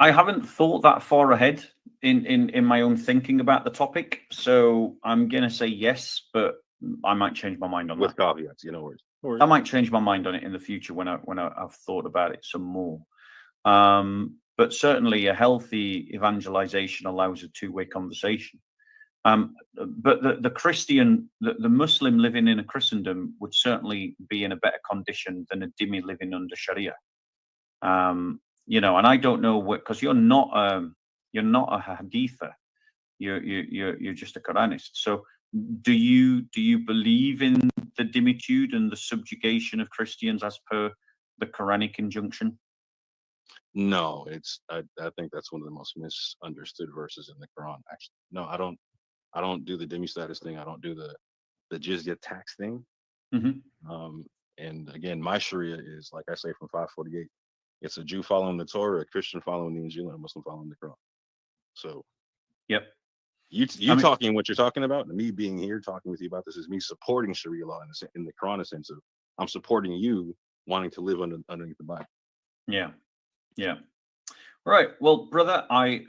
B: I haven't thought that far ahead in my own thinking about the topic, so I'm gonna say yes, but I might change my mind on
E: With
B: that.
E: caveats, no worries.
B: I might change my mind on it in the future when I've thought about it some more. But certainly a healthy evangelization allows a two-way conversation. But the Christian, the Muslim living in a Christendom would certainly be in a better condition than a dhimmi living under Sharia. You know, and I don't know what, because you're not a haditha, you're just a Quranist. So do you believe in the dhimmitude and the subjugation of Christians as per the Quranic injunction?
E: No, I think that's one of the most misunderstood verses in the Quran. Actually, no, I don't do the dhimmi status thing. I don't do the jizya tax thing. And again, my Sharia is, like I say, from 548. It's a Jew following the Torah, a Christian following the Injil, and a Muslim following the Quran. So,
B: yep.
E: You talking what you're talking about, and me being here talking with you about this is me supporting Sharia law in the Quran sense of I'm supporting you wanting to live underneath the Bible.
B: Yeah. Right. Well, brother, I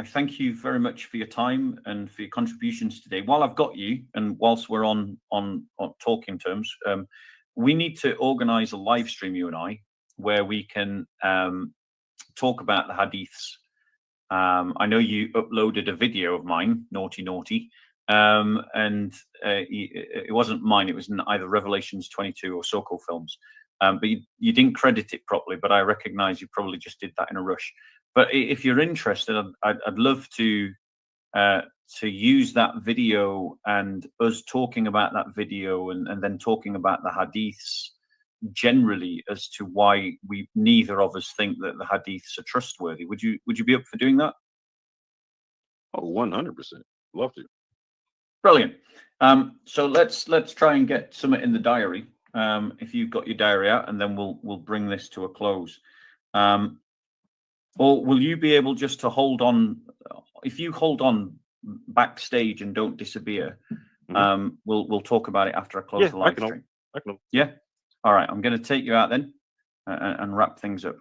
B: thank you very much for your time and for your contributions today. While I've got you, and whilst we're on talking terms, we need to organize a live stream, you and I, where we can talk about the hadiths. I know you uploaded a video of mine, naughty, and it wasn't mine. It was in either Revelations 22 or Soko Films. But you didn't credit it properly, but I recognize you probably just did that in a rush. But if you're interested, I'd love to use that video and us talking about that video and then talking about the hadiths generally as to why neither of us think that the hadiths are trustworthy. Would you be up for doing that?
E: Oh, 100%. Love to.
B: Brilliant. So let's try and get something in the diary. If you've got your diary out, and then we'll bring this to a close. Or will you be able just to hold on? If you hold on backstage and don't disappear, we'll talk about it after I close the live stream.
E: I can.
B: Yeah. All right. I'm going to take you out then and wrap things up.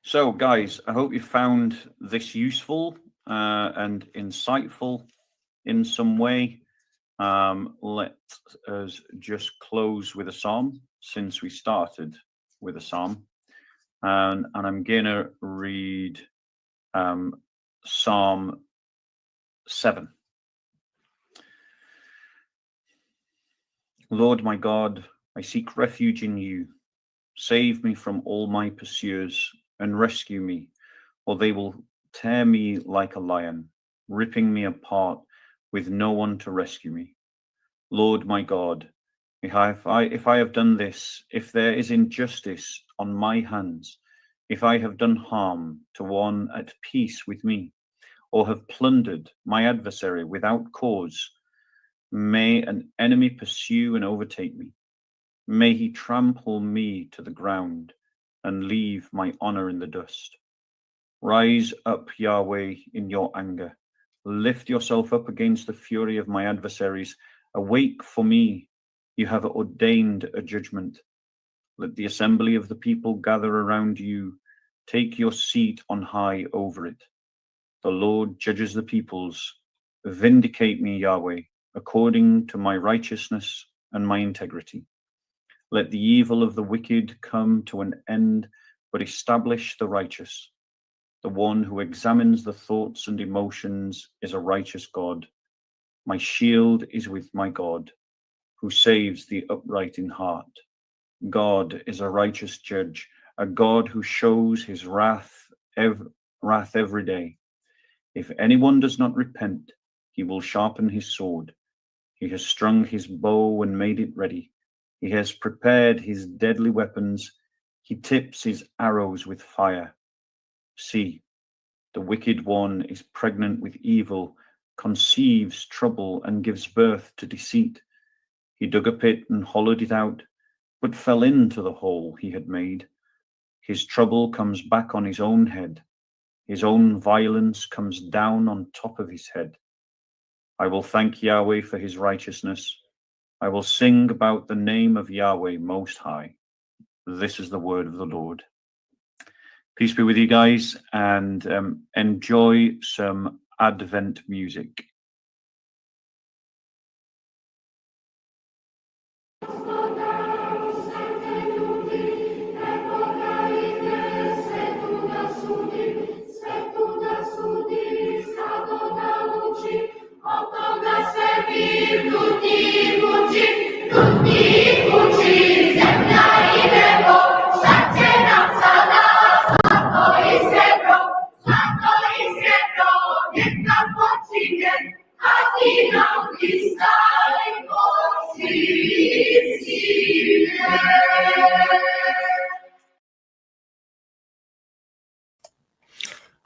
B: So, guys, I hope you found this useful and insightful in some way. Let us just close with a psalm, since we started with a psalm, and I'm gonna read Psalm 7. Lord my God, I seek refuge in you. Save me from all my pursuers and rescue me, or they will tear me like a lion, ripping me apart with no one to rescue me. Lord my God, if I have done this, if there is injustice on my hands, if I have done harm to one at peace with me, or have plundered my adversary without cause, may an enemy pursue and overtake me. May he trample me to the ground and leave my honor in the dust. Rise up, Yahweh, in your anger. Lift yourself up against the fury of my adversaries. Awake for me, you have ordained a judgment. Let the assembly of the people gather around you. Take your seat on high over it. The Lord judges the peoples. Vindicate me, Yahweh, according to my righteousness and my integrity. Let the evil of the wicked come to an end, but establish the righteous. The one who examines the thoughts and emotions is a righteous God. My shield is with my God, who saves the upright in heart. God is a righteous judge, a God who shows his wrath every day. If anyone does not repent, he will sharpen his sword. He has strung his bow and made it ready. He has prepared his deadly weapons. He tips his arrows with fire. See, the wicked one is pregnant with evil, conceives trouble, and gives birth to deceit. He dug a pit and hollowed it out, but fell into the hole he had made. His trouble comes back on his own head. His own violence comes down on top of his head. I will thank Yahweh for his righteousness. I will sing about the name of Yahweh Most High. This is the word of the Lord. Peace be with you guys, and enjoy some Advent music.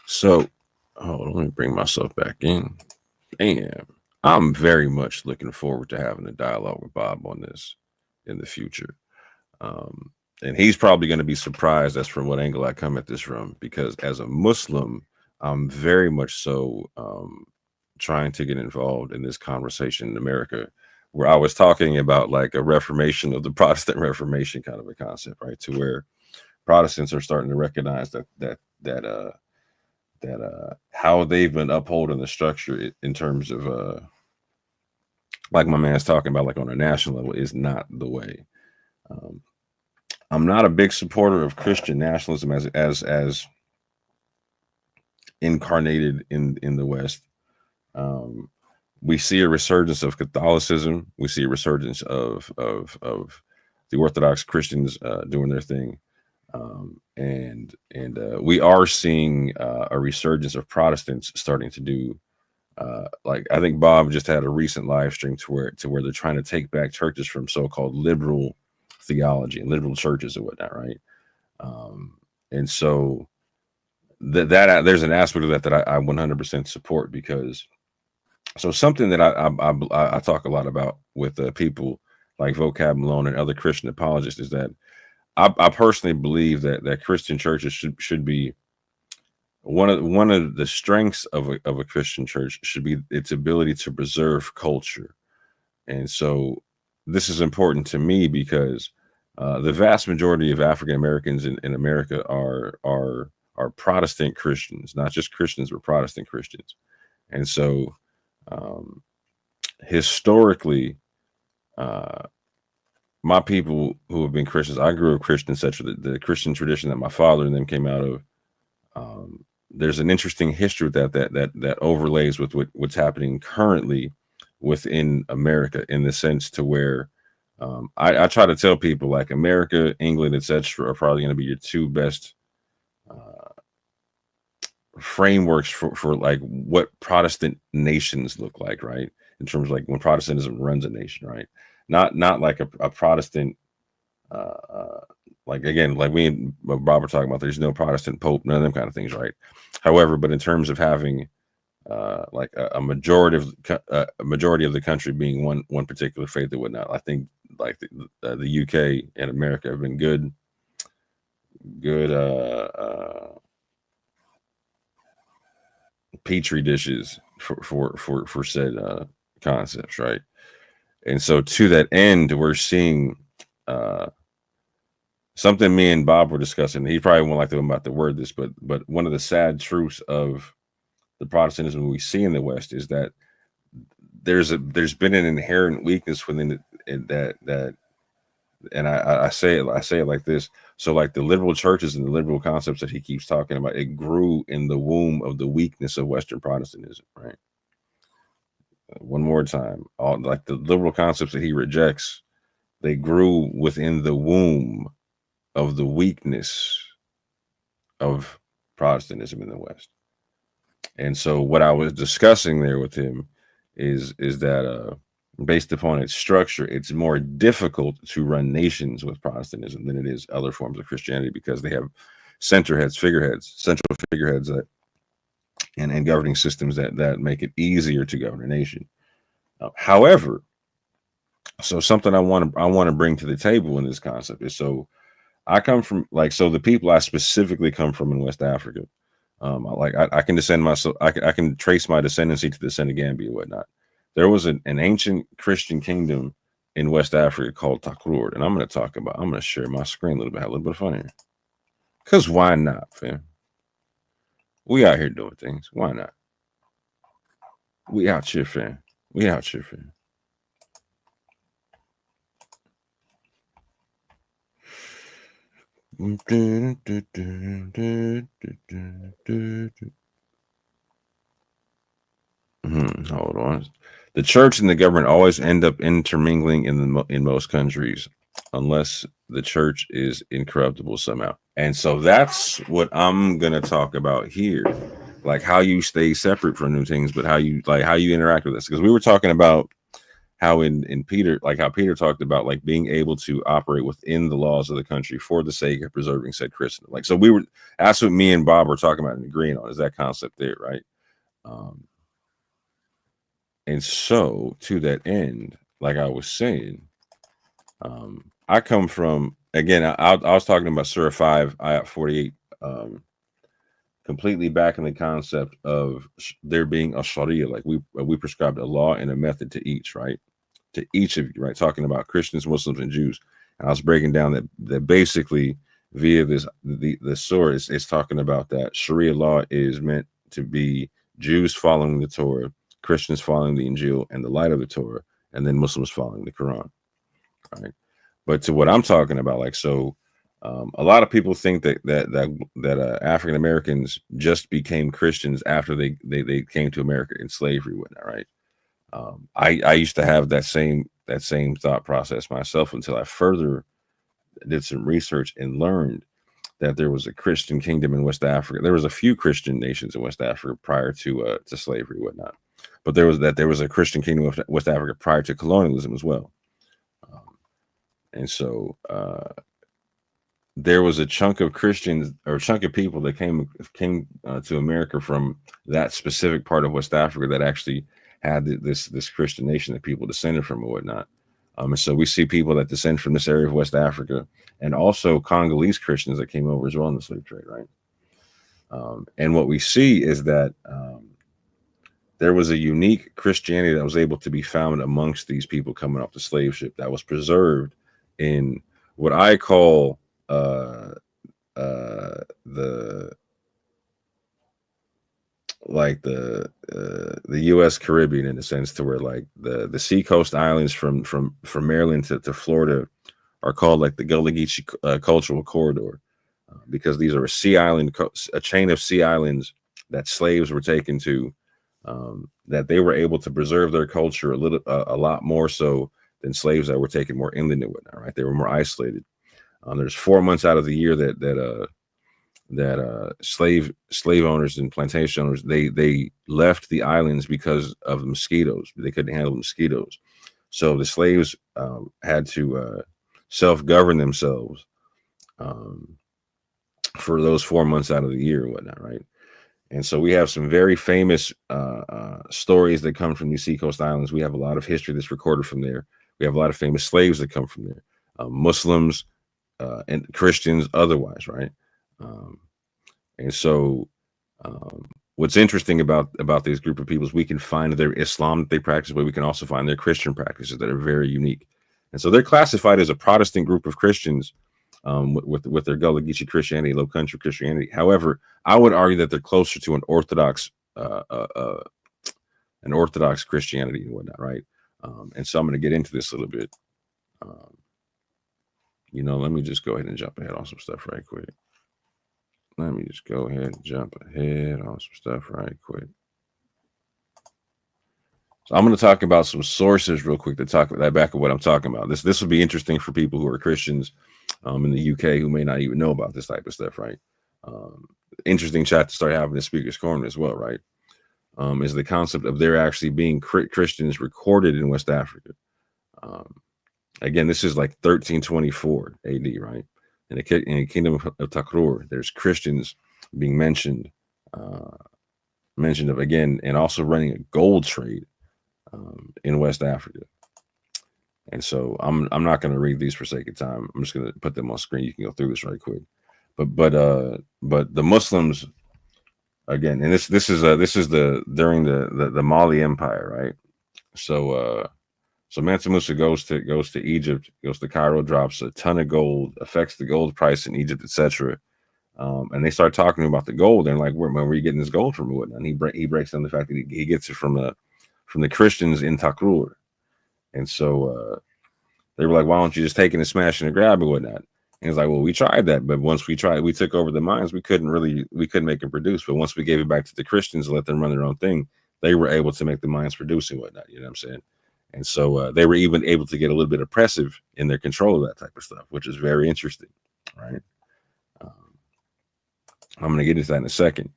A: So, hold on, let me bring myself back in. Damn, I'm very much looking forward to having a dialogue with Bob on this in the future. And he's probably going to be surprised as from what angle I come at this from, because as a Muslim, I'm very much so trying to get involved in this conversation in America, where I was talking about like a reformation of the Protestant Reformation kind of a concept, right? To where Protestants are starting to recognize that how they've been upholding the structure in terms of like my man's talking about, like on a national level, is not the way. I'm not a big supporter of Christian nationalism as incarnated in the West. We see a resurgence of Catholicism. We see a resurgence of the Orthodox Christians doing their thing, and we are seeing a resurgence of Protestants starting to do. Like I think Bob just had a recent live stream to where they're trying to take back churches from so-called liberal theology and liberal churches and whatnot, right? And so that there's an aspect of that I 100% support, because so something that I talk a lot about with people like Vocab Malone and other Christian apologists is that I personally believe that Christian churches should be one of the strengths of a Christian church should be its ability to preserve culture. And so this is important to me because the vast majority of African Americans in America are Protestant Christians, not just Christians, but Protestant Christians. And so historically, my people who have been Christians, I grew up Christian, such the Christian tradition that my father and them came out of. There's an interesting history with that overlays with what's happening currently within America, in the sense to where I try to tell people like America, England, etc. are probably going to be your two best frameworks for like what Protestant nations look like, right? In terms of like when Protestantism runs a nation, right? Not like a Protestant, like again, like we and Bob were talking about, there's no Protestant Pope, none of them kind of things, right? However, but in terms of having like a majority of the country being one particular faith or whatnot, I think like the UK and America have been good petri dishes for said concepts, right? And so to that end, we're seeing something me and Bob were discussing. He probably won't like to about the word this, but one of the sad truths of the Protestantism we see in the West is that there's been an inherent weakness within it that and I say it like this. So like the liberal churches and the liberal concepts that he keeps talking about, it grew in the womb of the weakness of Western Protestantism, right? One more time, all like the liberal concepts that he rejects, they grew within the womb of the weakness of Protestantism in the West. And so what I was discussing there with him is that based upon its structure, it's more difficult to run nations with Protestantism than it is other forms of Christianity, because they have central figureheads that and governing systems that make it easier to govern a nation. However, so something I want to bring to the table in this concept is, so I come from like, so the people I specifically come from in West Africa, I can descend myself. I can trace my descendancy to the Senegambia and whatnot. There was an ancient Christian kingdom in West Africa called Takrur, and I'm going to share my screen a little bit, have a little bit of fun here. Cause why not, fam? We out here doing things. Why not? We out here, fam. We out here, fam. Hold on. The church and the government always end up intermingling in most countries, unless the church is incorruptible somehow. And so that's what I'm gonna talk about here, like how you stay separate from new things, but how you interact with this. Because we were talking about how in Peter, like how Peter talked about like being able to operate within the laws of the country for the sake of preserving said Christendom. Like, so that's what me and Bob were talking about and agreeing on, is that concept there, right? And so to that end, like I was saying, I come from, again, I was talking about Surah 5, Ayat 48, completely back in the concept of there being a Sharia, like we prescribed a law and a method to each, right? To each of you, right? Talking about Christians, Muslims, and Jews. And I was breaking down that basically via the Surah is talking about that Sharia law is meant to be Jews following the Torah, Christians following the Injil and the light of the Torah, and then Muslims following the Quran, right? But to what I'm talking about, like, so a lot of people think that African Americans just became Christians after they came to America in slavery, whatnot, right? I used to have that same thought process myself until I further did some research and learned that there was a Christian kingdom in West Africa. There was a few Christian nations in West Africa prior to slavery, whatnot. But there was a Christian kingdom of West Africa prior to colonialism as well. And so there was a chunk of Christians or a chunk of people that came to America from that specific part of West Africa that actually had this Christian nation that people descended from and whatnot. And so we see people that descend from this area of West Africa, and also Congolese Christians that came over as well in the slave trade, right? And what we see is that there was a unique Christianity that was able to be found amongst these people coming off the slave ship that was preserved in what I call the U.S. Caribbean, in a sense, to where like the seacoast islands from Maryland to Florida are called like the Gullah Geechee cultural corridor, because these are a chain of sea islands that slaves were taken to, that they were able to preserve their culture a lot more so than slaves that were taken more inland and whatnot, right? They were more isolated. There's 4 months out of the year that slave owners and plantation owners, they left the islands because of the mosquitoes. They couldn't handle the mosquitoes. So the slaves had to self-govern themselves for those 4 months out of the year and whatnot, right? And so we have some very famous stories that come from these seacoast islands. We have a lot of history that's recorded from there. We have a lot of famous slaves that come from there, Muslims and Christians otherwise, right? And so what's interesting about this group of people is we can find their Islam that they practice, but we can also find their Christian practices that are very unique. And so they're classified as a Protestant group of Christians with their Gullah Geechee Christianity, Low Country Christianity. However, I would argue that they're closer to an Orthodox Christianity and whatnot, right? And so I'm going to get into this a little bit. Let me just go ahead and jump ahead on some stuff right quick. Let me just go ahead and jump ahead on some stuff right quick. So I'm going to talk about some sources real quick to talk about that back of what I'm talking about. This will be interesting for people who are Christians in the UK who may not even know about this type of stuff, right? Interesting chat to start having the Speaker's Corner as well, right? Is the concept of there actually being Christians recorded in West Africa. Again, this is like 1324 AD, right? In the kingdom of Takrur, there's Christians being mentioned of again, and also running a gold trade in West Africa. And so I'm not going to read these for sake of time. I'm just going to put them on screen. You can go through this right quick. But the Muslims, again, and this is during the Mali Empire, right? So Mansa Musa goes to Egypt, goes to Cairo, drops a ton of gold, affects the gold price in Egypt, etc. And they start talking about the gold, and like, where are you getting this gold from and whatnot? And he breaks down the fact that he gets it from the Christians in Takrur. And so they were like, why don't you just take it and smash and grab and whatnot? And it's like, well, we tried that, but once we took over the mines, we couldn't make it produce. But once we gave it back to the Christians and let them run their own thing, they were able to make the mines produce and whatnot. You know what I'm saying? And so they were even able to get a little bit oppressive in their control of that type of stuff, which is very interesting, right? I'm going to get into that in a second.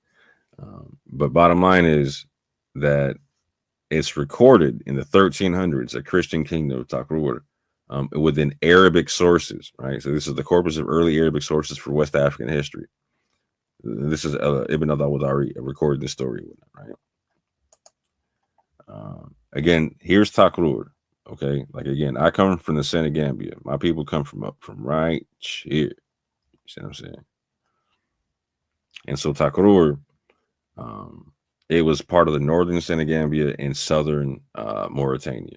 A: But bottom line is that it's recorded in the 1300s, a Christian kingdom of Takrur, within Arabic sources, right? So this is the corpus of early Arabic sources for West African history. This is Ibn al-Wadari recorded this story, right? Again, here's Takrur. Okay, like again, I come from the Senegambia. My people come from right here. You see what I'm saying? And so Takrur, it was part of the northern Senegambia and southern Mauritania.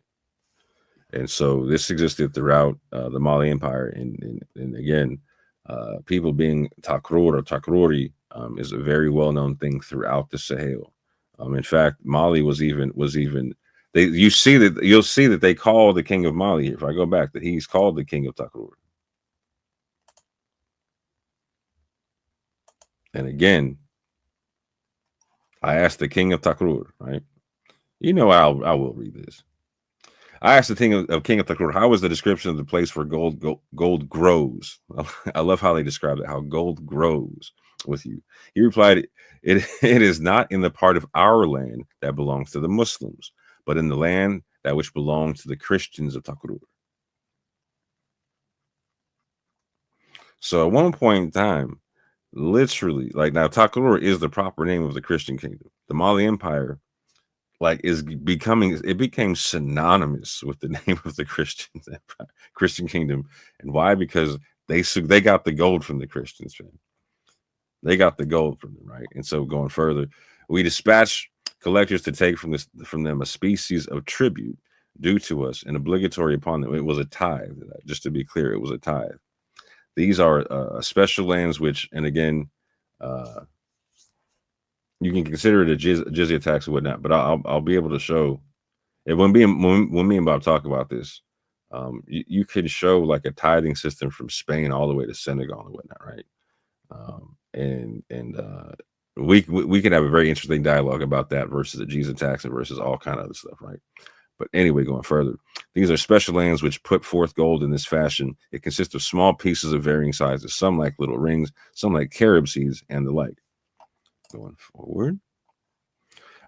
A: And so this existed throughout the Mali Empire. And again, people being Takrur or Takruri is a very well-known thing throughout the Sahel. In fact, Mali was even you'll see that they call the king of Mali, if I go back, that he's called the king of Takrur. And again, I asked the king of Takrur, right? You know, I will read this. I asked the king of Takrur, how is the description of the place where gold grows? I love how they describe it, how gold grows with you. He replied, it is not in the part of our land that belongs to the Muslims, but in the land that which belongs to the Christians of Takrur. So at one point in time, literally, like, now Takrur is the proper name of the Christian kingdom. The Mali Empire, like, it became synonymous with the name of the Christian kingdom. And why? Because they got the gold from the Christians, man. They got the gold from them, right? And so going further, we dispatch collectors to take from them a species of tribute due to us and obligatory upon them. It was a tithe. Just to be clear, it was a tithe. These are special lands, which, and again, you can consider it a jizya tax or whatnot. But I'll be able to show it when me and Bob talk about this. You can show like a tithing system from Spain all the way to Senegal and whatnot, right? We can have a very interesting dialogue about that versus the jizya tax and versus all kind of other stuff, right? But anyway, going further, these are special lands which put forth gold in this fashion. It consists of small pieces of varying sizes, some like little rings, some like carob seeds, and the like. Going forward,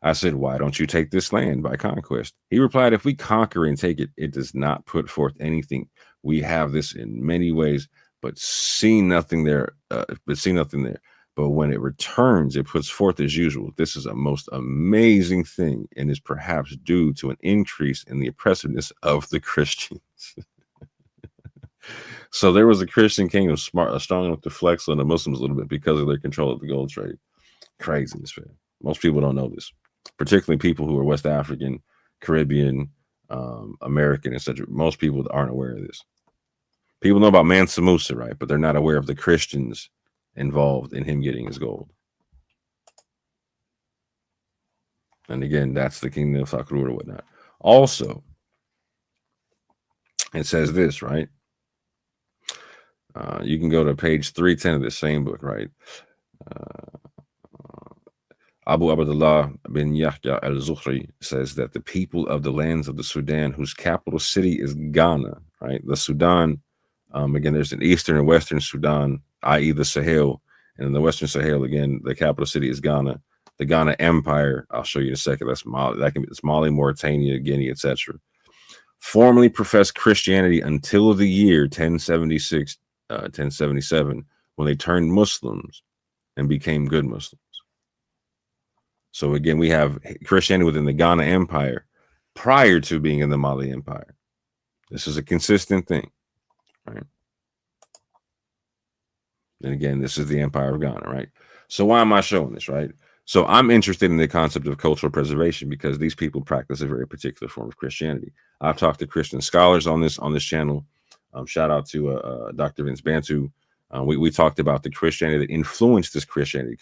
A: I said, why don't you take this land by conquest? He replied, if we conquer and take it, it does not put forth anything. We have this in many ways, but see nothing there. But when it returns, it puts forth as usual. This is a most amazing thing and is perhaps due to an increase in the oppressiveness of the Christians. So there was a Christian kingdom strong enough to flex on the Muslims a little bit because of their control of the gold trade. Craziness, man. Most people don't know this, particularly people who are West African, Caribbean, American, etc. Most people aren't aware of this. People know about Mansa Musa, right? But they're not aware of the Christians involved in him getting his gold. And again, that's the kingdom of Takrur or whatnot. Also, it says this, right? You can go to page 310 of the same book, right? Abu Abdullah bin Yahya al-Zuhri says that the people of the lands of the Sudan, whose capital city is Ghana, right? The Sudan, again, there's an eastern and western Sudan, i.e. the Sahel. And in the western Sahel, again, the capital city is Ghana. The Ghana Empire, I'll show you in a second. That's Mali. It's Mali, Mauritania, Guinea, etc. Formerly professed Christianity until the year 1076, 1077, when they turned Muslims and became good Muslims. So again, we have Christianity within the Ghana Empire prior to being in the Mali Empire. This is a consistent thing, right? And again, this is the Empire of Ghana, right? So why am I showing this, right? So I'm interested in the concept of cultural preservation because these people practice a very particular form of Christianity. I've talked to Christian scholars on this channel. Shout out to Dr. Vince Bantu. We talked about the Christianity that influenced this Christianity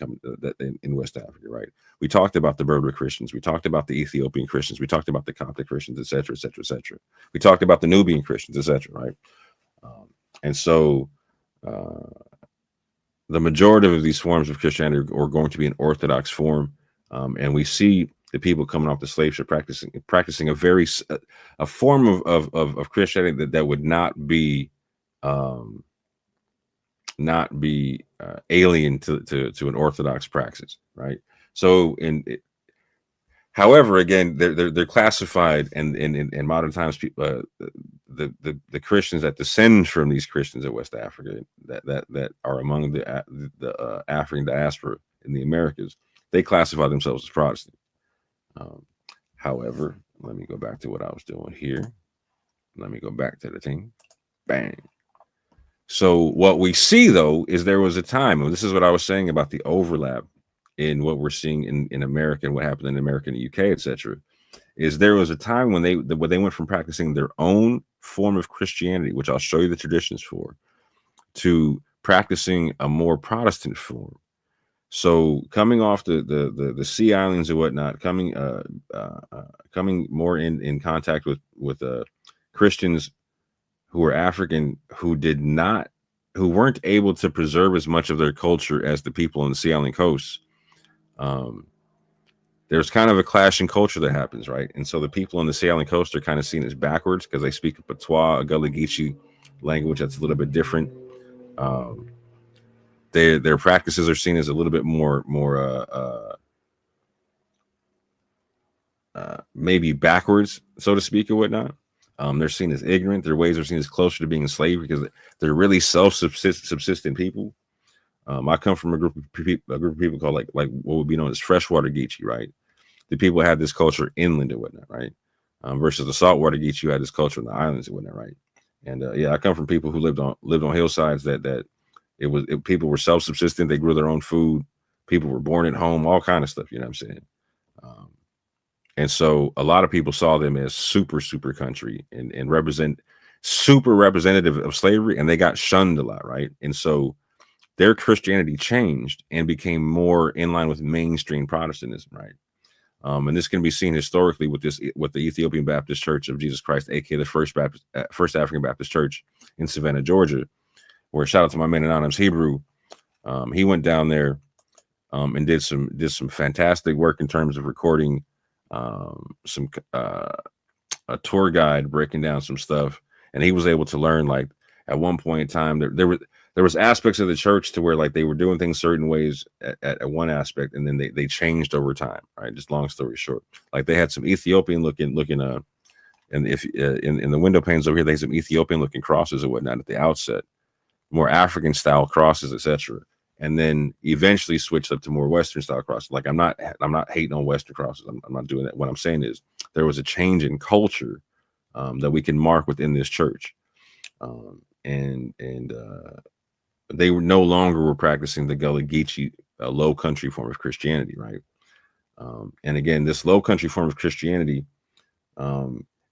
A: in West Africa, right? We talked about the Berber Christians. We talked about the Ethiopian Christians. We talked about the Coptic Christians, et cetera, et cetera, et cetera. We talked about the Nubian Christians, et cetera, right? And so the majority of these forms of Christianity are going to be an Orthodox form. And we see the people coming off the slave ship practicing a form of Christianity that would not be alien to an Orthodox praxis, right? So however, again, they're classified, and in modern times, people, the Christians that descend from these Christians of West Africa that are among the African diaspora in the Americas, they classify themselves as Protestant. However, let me go back to what I was doing here. Let me go back to the team. Bang. So what we see, though, is there was a time, and this is what I was saying about the overlap in what we're seeing in America and what happened in America and the UK, etc., is there was a time when they went from practicing their own form of Christianity, which I'll show you the traditions for, to practicing a more Protestant form. So coming off the Sea Islands and whatnot, coming more in contact with Christians who were African, who weren't able to preserve as much of their culture as the people on the Sea Island coast. There's kind of a clash in culture that happens, right? And so the people on the Sea Island coast are kind of seen as backwards because they speak a patois, a Gullah Geechee language that's a little bit different. Their practices are seen as a little bit more maybe backwards, so to speak, or whatnot. They're seen as ignorant. Their ways are seen as closer to being enslaved because they're really self-subsistent people. I come from a group of people called like what would be known as freshwater Geechee, right? The people had this culture inland and whatnot, right? Versus the saltwater Geechee, you had this culture in the islands and whatnot, right? And yeah, I come from people who lived on hillsides that people were self-subsistent. They grew their own food. People were born at home, all kind of stuff. You know what I'm saying? And so a lot of people saw them as super country and super representative of slavery, and they got shunned a lot, right? And so their Christianity changed and became more in line with mainstream Protestantism, right? And this can be seen historically with the Ethiopian Baptist Church of Jesus Christ, aka the first African Baptist Church in Savannah, Georgia, where shout out to my man Anonymous Hebrew. He went down there and did some fantastic work in terms of recording a tour guide breaking down some stuff, and he was able to learn, like, at one point in time there was aspects of the church to where like they were doing things certain ways at one aspect, and then they changed over time, right? Just long story short, like they had some Ethiopian looking and if in the window panes over here, they had some Ethiopian looking crosses and whatnot at the outset, more African style crosses, etc., and then eventually switched up to more Western style crosses. Like I'm not hating on Western crosses. I'm not doing that. What I'm saying is there was a change in culture that we can mark within this church, and they were no longer practicing the Gullah Geechee low country form of Christianity, right? And again, this low country form of Christianity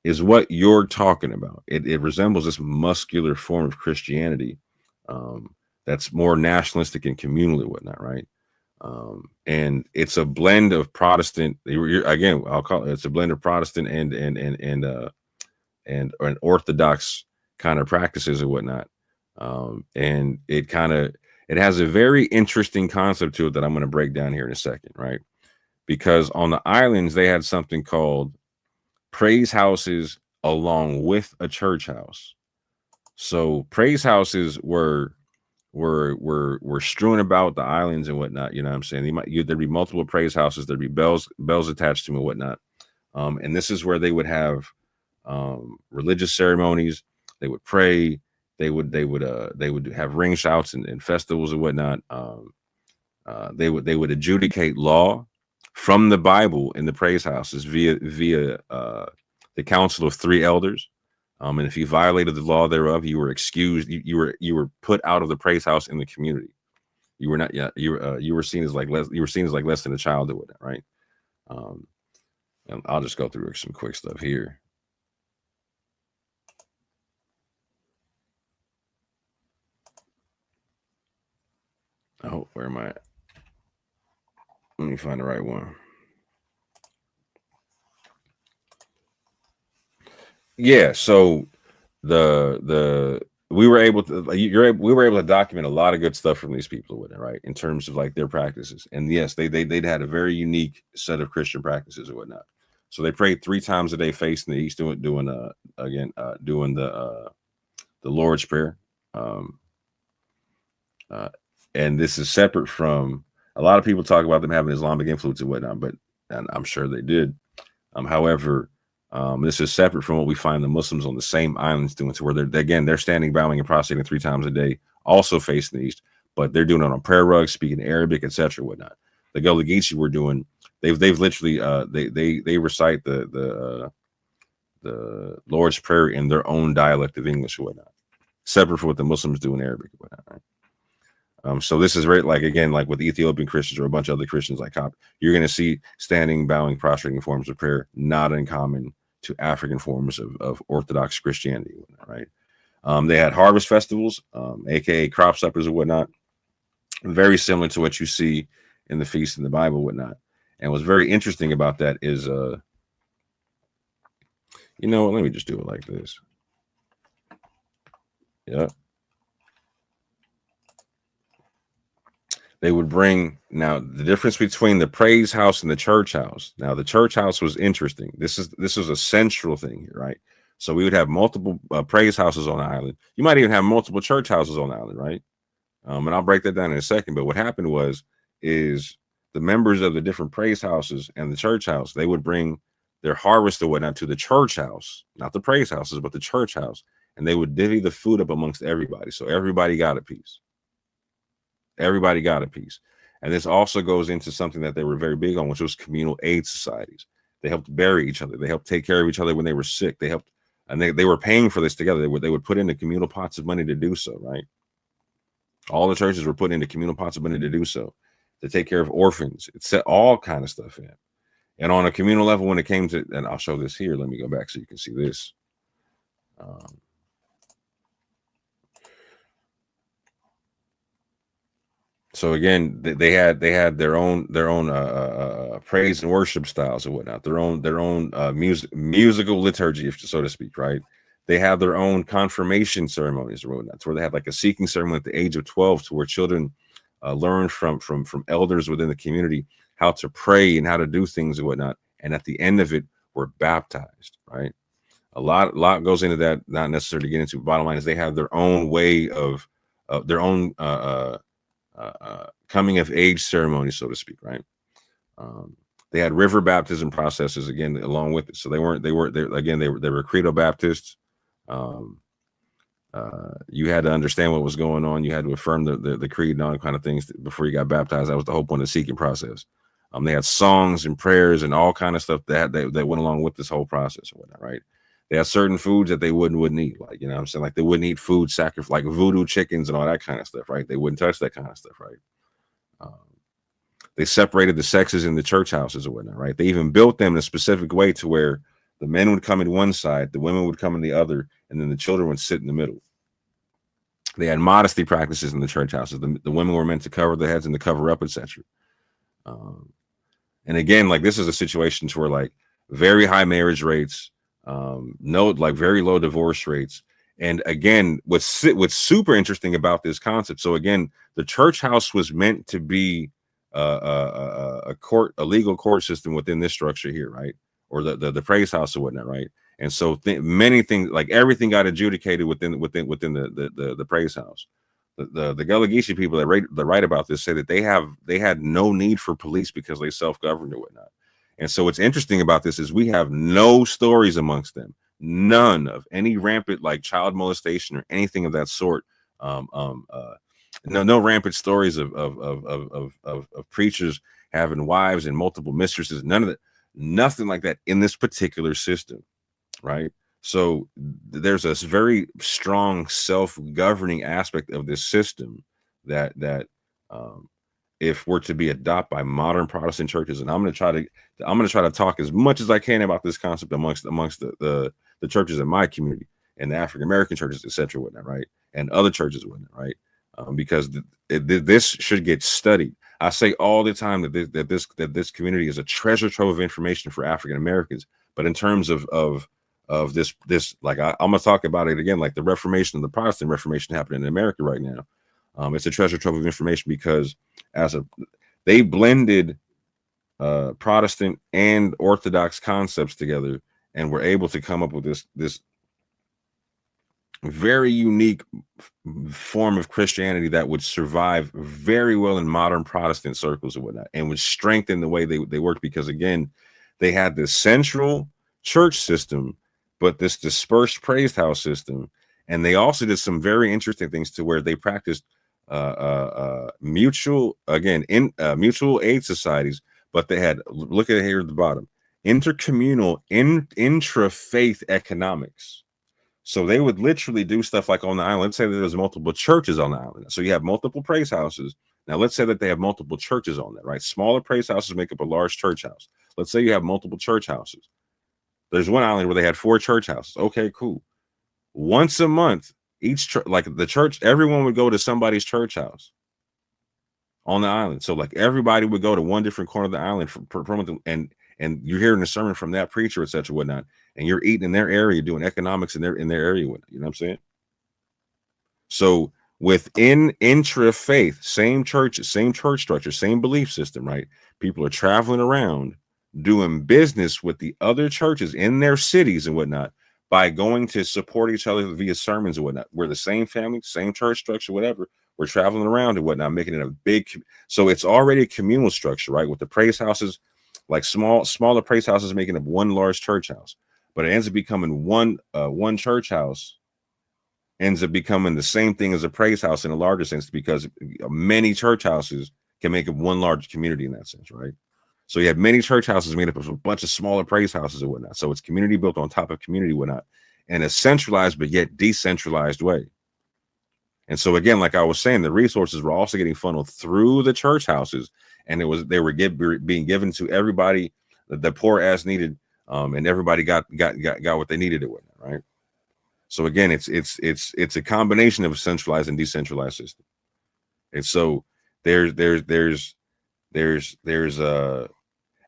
A: is what you're talking about. It resembles this muscular form of Christianity that's more nationalistic and communal and whatnot, right? And it's a blend of Protestant. Again, I'll call it's a blend of Protestant and an Orthodox kind of practices and whatnot. And it has a very interesting concept to it that I'm going to break down here in a second, right? Because on the islands they had something called praise houses along with a church house. So praise houses were strewn about the islands and whatnot. You know what I'm saying? There'd be multiple praise houses. There'd be bells attached to them and whatnot. And this is where they would have religious ceremonies. They would pray. They would have ring shouts and festivals and whatnot. They would adjudicate law from the Bible in the praise houses via the council of 3 elders. And if you violated the law thereof, you were excused. You were put out of the praise house in the community. You were not. Yeah, you were seen as like less. You were seen as like less than a child or whatnot, right? And I'll just go through some quick stuff here. Oh, where am I at? Let me find the right one. Yeah, so we were able to we were able to document a lot of good stuff from these people with it, right? In terms of like their practices. And yes, they'd had a very unique set of Christian practices and whatnot. So they prayed 3 times a day facing the east, doing the Lord's Prayer. And this is separate from a lot of people talk about them having Islamic influence and whatnot, but and I'm sure they did. However, this is separate from what we find the Muslims on the same islands doing, to where they're standing, bowing, and prostrating 3 times a day, also facing the east, but they're doing it on prayer rugs, speaking Arabic, etc., whatnot. The Gullah Geechee were doing. They've literally they recite the Lord's Prayer in their own dialect of English or whatnot, separate from what the Muslims do in Arabic or whatnot. Right? So this is very like with Ethiopian Christians or a bunch of other Christians like Coptic, you're going to see standing, bowing, prostrating forms of prayer, not uncommon to African forms of Orthodox Christianity, right? They had harvest festivals, aka crop suppers and whatnot, very similar to what you see in the feast in the Bible, whatnot. And what's very interesting about that is, let me just do it like this. Yeah. They would bring, now the difference between the praise house and the church house. Now the church house was interesting. This was a central thing here, right? So we would have multiple praise houses on the island. You might even have multiple church houses on the island, right? And I'll break that down in a second. But what happened is the members of the different praise houses and the church house, they would bring their harvest or whatnot to the church house, not the praise houses, but the church house. And they would divvy the food up amongst everybody. So everybody got a piece. Everybody got a piece. And this also goes into something that they were very big on, which was communal aid societies. They helped bury each other. They helped take care of each other when they were sick. They helped, and they were paying for this together. They would put in the communal pots of money to do so, right? All the churches were putting into communal pots of money to do so, to take care of orphans. It set all kind of stuff in. And on a communal level, when it came to, and I'll show this here. Let me go back so you can see this. So again, they had their own praise and worship styles and whatnot, their own musical liturgy, so to speak, right? They have their own confirmation ceremonies and whatnot, where they have like a seeking ceremony at the age of 12, to where children learn from elders within the community how to pray and how to do things and whatnot. And at the end of it, we're baptized, right? A lot goes into that, not necessarily to get into. Bottom line is they have their own way of their own coming of age ceremony, so to speak, right? They had river baptism processes again along with it. So they were credo Baptists. You had to understand what was going on. You had to affirm the creed and all kind of things before you got baptized. That was the whole point of the seeking process. They had songs and prayers and all kind of stuff that went along with this whole process or whatnot, right? They had certain foods that they wouldn't eat, like, you know what I'm saying? Like they wouldn't eat food sacrifice, like voodoo chickens and all that kind of stuff, right? They wouldn't touch that kind of stuff, right? They separated the sexes in the church houses or whatnot, right? They even built them in a specific way to where the men would come in one side, the women would come in the other, and then the children would sit in the middle. They had modesty practices in the church houses. The women were meant to cover their heads and to cover up, etc. And again, like this is a situation to where like very high marriage rates, very low divorce rates. And again, what's super interesting about this concept. So again, the church house was meant to be a legal court system within this structure here, right? Or the praise house or whatnot, right? And so many things, like everything, got adjudicated within the praise house. The Gullah Geechee people that write about this say that they had no need for police because they self-governed or whatnot. And so what's interesting about this is we have no stories amongst them, none of any rampant like child molestation or anything of that sort. No rampant stories of preachers having wives and multiple mistresses. None of that, nothing like that in this particular system, right? So there's a very strong self-governing aspect of this system that if we're to be adopted by modern Protestant churches, and I'm going to try to talk as much as I can about this concept amongst the churches in my community and the African American churches, etc., whatnot, right, and other churches, whatnot, right, because this should get studied. I say all the time that this community is a treasure trove of information for African Americans, but in terms of this, like I'm gonna talk about it again, like the Reformation, the Protestant Reformation happening in America right now. It's a treasure trove of information because they blended Protestant and Orthodox concepts together and were able to come up with this very unique form of Christianity that would survive very well in modern Protestant circles and whatnot, and would strengthen the way they worked, because again, they had this central church system, but this dispersed praise house system. And they also did some very interesting things to where they practiced mutual aid societies, but they had, look at it here at the bottom, intercommunal intra-faith economics. So they would literally do stuff like on the island. Let's say that there's multiple churches on the island. So you have multiple praise houses. Now, let's say that they have multiple churches on that, right? Smaller praise houses make up a large church house. Let's say you have multiple church houses. There's one island where they had 4 church houses. Okay, cool. Once a month, each like the church, everyone would go to somebody's church house on the island. So like everybody would go to one different corner of the island and you're hearing a sermon from that preacher, etc., whatnot, and you're eating in their area, doing economics in their area, whatnot, you know what I'm saying? So within intra-faith, same churches, same church structure, same belief system, right? People are traveling around doing business with the other churches in their cities and whatnot by going to support each other via sermons and whatnot. We're the same family, same church structure, whatever. We're traveling around and whatnot, making it a big. So it's already a communal structure, right? With the praise houses, like smaller praise houses making up one large church house, but it ends up becoming one church house ends up becoming the same thing as a praise house in a larger sense, because many church houses can make up one large community in that sense, right? So you have many church houses made up of a bunch of smaller praise houses and whatnot. So it's community built on top of community, whatnot, in a centralized but yet decentralized way. And so again, like I was saying, the resources were also getting funneled through the church houses, and they were being given to everybody, the poor as needed, and everybody got what they needed, right? So again, it's a combination of a centralized and decentralized system. And so there's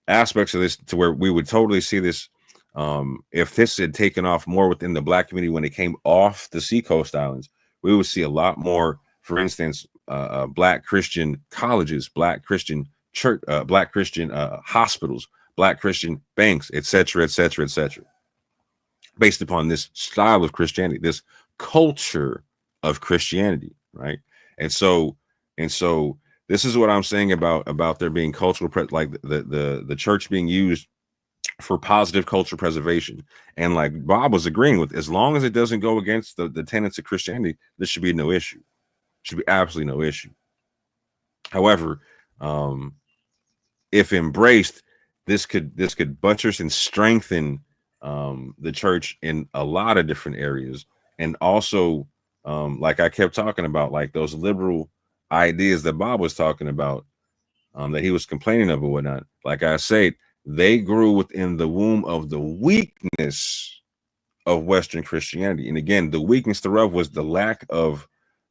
A: aspects of this to where we would totally see this if this had taken off more within the Black community when it came off the seacoast islands. We would see a lot more, for instance, Black Christian colleges, Black Christian church, Black Christian hospitals, Black Christian banks, etc., based upon this style of Christianity, this culture of Christianity, right? And so this is what I'm saying about there being cultural, like the church being used for positive culture preservation. And like Bob was agreeing with, as long as it doesn't go against the tenets of Christianity, this should be no issue. Should be absolutely no issue. However, if embraced, this could buttress and strengthen the church in a lot of different areas. And also, like I kept talking about, like those liberal ideas that Bob was talking about, that he was complaining of and whatnot. Like I said, they grew within the womb of the weakness of Western Christianity. And again, the weakness thereof was the lack of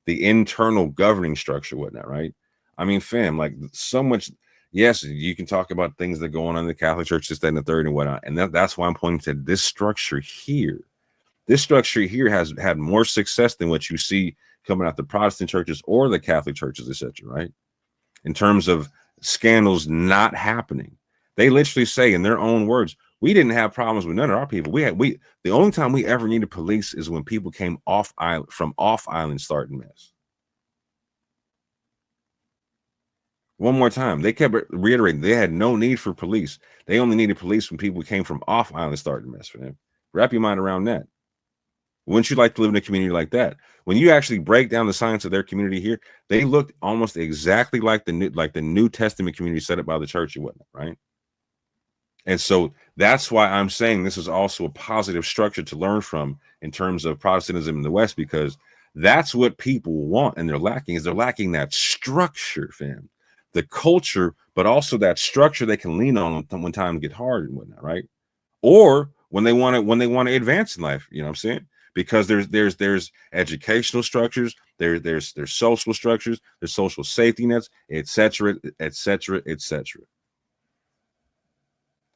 A: the internal governing structure, whatnot, right? I mean, fam, like so much. Yes, you can talk about things that go on in the Catholic Church, this, that, and the third, and whatnot. And that's why I'm pointing to this structure here. This structure here has had more success than what you see coming out the Protestant churches or the Catholic churches, etc., right? In terms of scandals not happening. They literally say in their own words, we didn't have problems with none of our people. The only time we ever needed police is when people came off island starting mess. One more time, they kept reiterating they had no need for police. They only needed police when people came from off island starting mess for them. Wrap your mind around that. Wouldn't you like to live in a community like that? When you actually break down the science of their community here, they looked almost exactly like the New Testament community set up by the church and whatnot, right? And so that's why I'm saying this is also a positive structure to learn from in terms of Protestantism in the West, because that's what people want, and they're lacking that structure, fam, the culture, but also that structure they can lean on when times get hard and whatnot, right? Or when they want to advance in life, you know what I'm saying? Because there's educational structures, there's social structures, there's social safety nets, etc., etc., etc.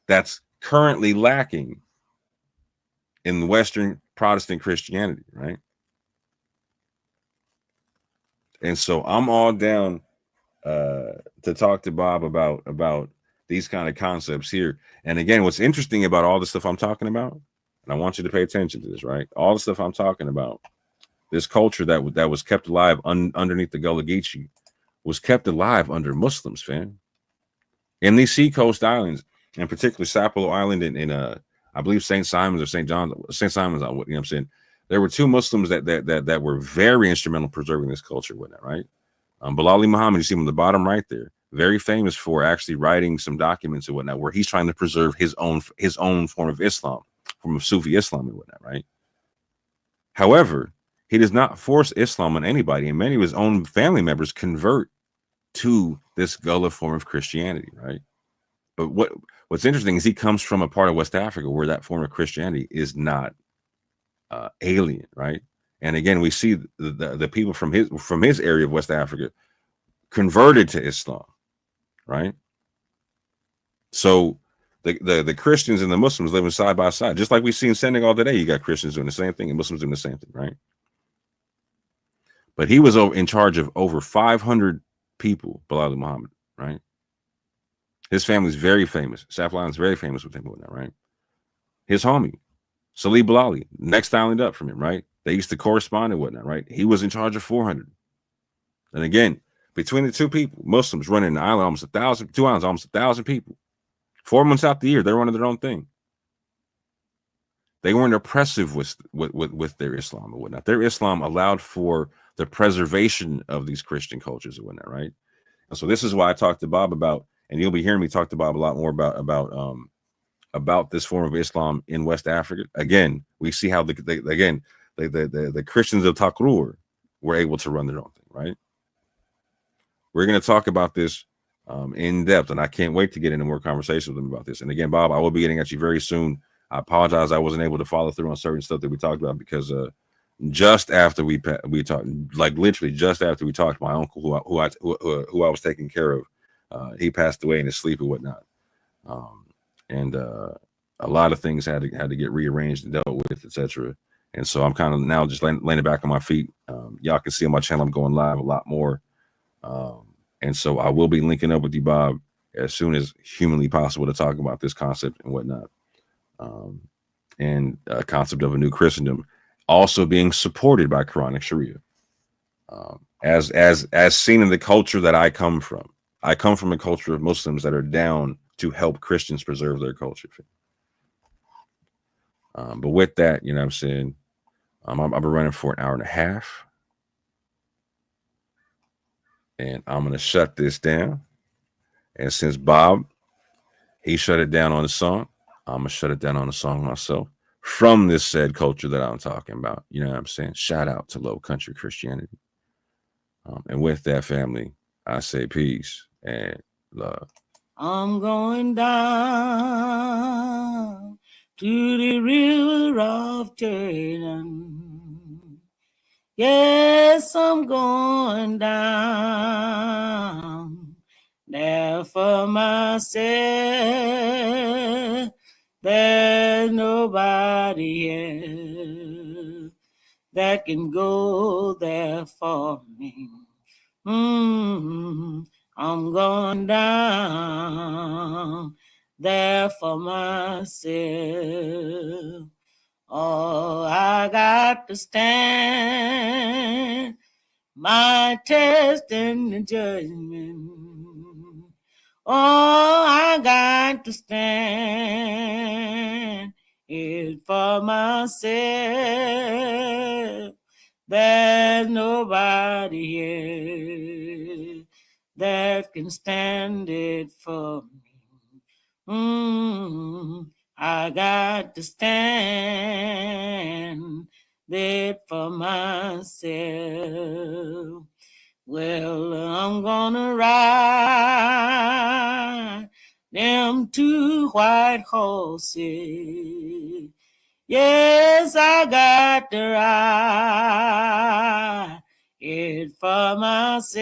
A: That's currently lacking in Western Protestant Christianity, right? And so I'm all down to talk to Bob about these kind of concepts here. And again, what's interesting about all the stuff I'm talking about, and I want you to pay attention to this, right? All the stuff I'm talking about, this culture that was kept alive underneath the Gullah Geechee was kept alive under Muslims, fam. In these seacoast islands, and particularly Sapelo Island in I believe St. Simon's or St. John's, St. Simon's, you know what I'm saying? There were two Muslims that were very instrumental in preserving this culture with that, right? Bilal Muhammad, you see him on the bottom right there, very famous for actually writing some documents and whatnot, where he's trying to preserve his own form of Islam, form of Sufi Islam and whatnot, right? However, he does not force Islam on anybody, and many of his own family members convert to this Gullah form of Christianity, right? But what's interesting is he comes from a part of West Africa where that form of Christianity is not alien, right? And again, we see the people from his area of West Africa converted to Islam, right? So the Christians and the Muslims living side by side, just like we see in Senegal today. You got Christians doing the same thing and Muslims doing the same thing, right? But he was in charge of over 500 people, Bilal Muhammad, right? His family's very famous. Sapelo Island's very famous with him, right? His homie, Salih Bilali, next island up from him, right? They used to correspond and whatnot, right? He was in charge of 400. And again, between the two people, Muslims running the island almost 1,000, 2 islands, almost 1,000 people. 4 months out the year, they're running their own thing. They weren't oppressive with their Islam and whatnot. Their Islam allowed for the preservation of these Christian cultures and whatnot, right? And so this is why I talked to Bob about, and you'll be hearing me talk to Bob a lot more about this form of Islam in West Africa. Again, we see how the Christians of Takrur were able to run their own thing, right? We're going to talk about this in depth, and I can't wait to get into more conversations with them about this. And again, Bob, I will be getting at you very soon. I apologize I wasn't able to follow through on certain stuff that we talked about because just after we talked, like literally just after we talked, my uncle who I was taking care of, he passed away in his sleep and whatnot. And a lot of things had to get rearranged and dealt with, etc. And so I'm kind of now just laying back on my feet. Y'all can see on my channel I'm going live a lot more. And so I will be linking up with you, Bob, as soon as humanly possible to talk about this concept and whatnot. And a concept of a new Christendom also being supported by Quranic Sharia. As seen in the culture that I come from. I come from a culture of Muslims that are down to help Christians preserve their culture. But with that, you know what I'm saying, I've been running for an hour and a half. And I'm going to shut this down. And since Bob, he shut it down on the song, I'm going to shut it down on the song myself from this said culture that I'm talking about. You know what I'm saying? Shout out to Low Country Christianity. And with that, family, I say peace and love.
G: I'm going down to the river of Jordan. Yes, I'm going down there for myself. There's nobody else that can go there for me. I'm going down there for myself. Oh, I got to stand my test in the judgment. Oh, I got to stand it for myself. There's nobody else that can stand it for me. I got to stand there for myself. Well, I'm gonna ride them 2 white horses. Yes, I got to ride it for myself.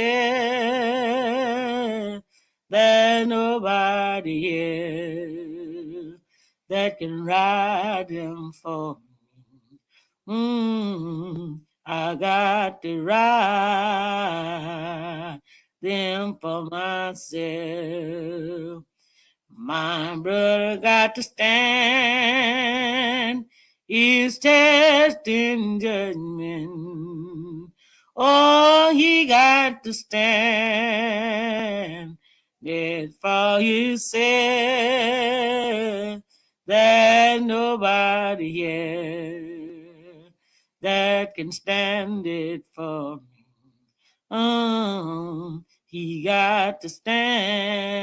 G: There's nobody else that can ride them for me. I got to ride them for myself. My brother got to stand his test in judgment. Oh, he got to stand there for himself. There's nobody else that can stand it for me. He got to stand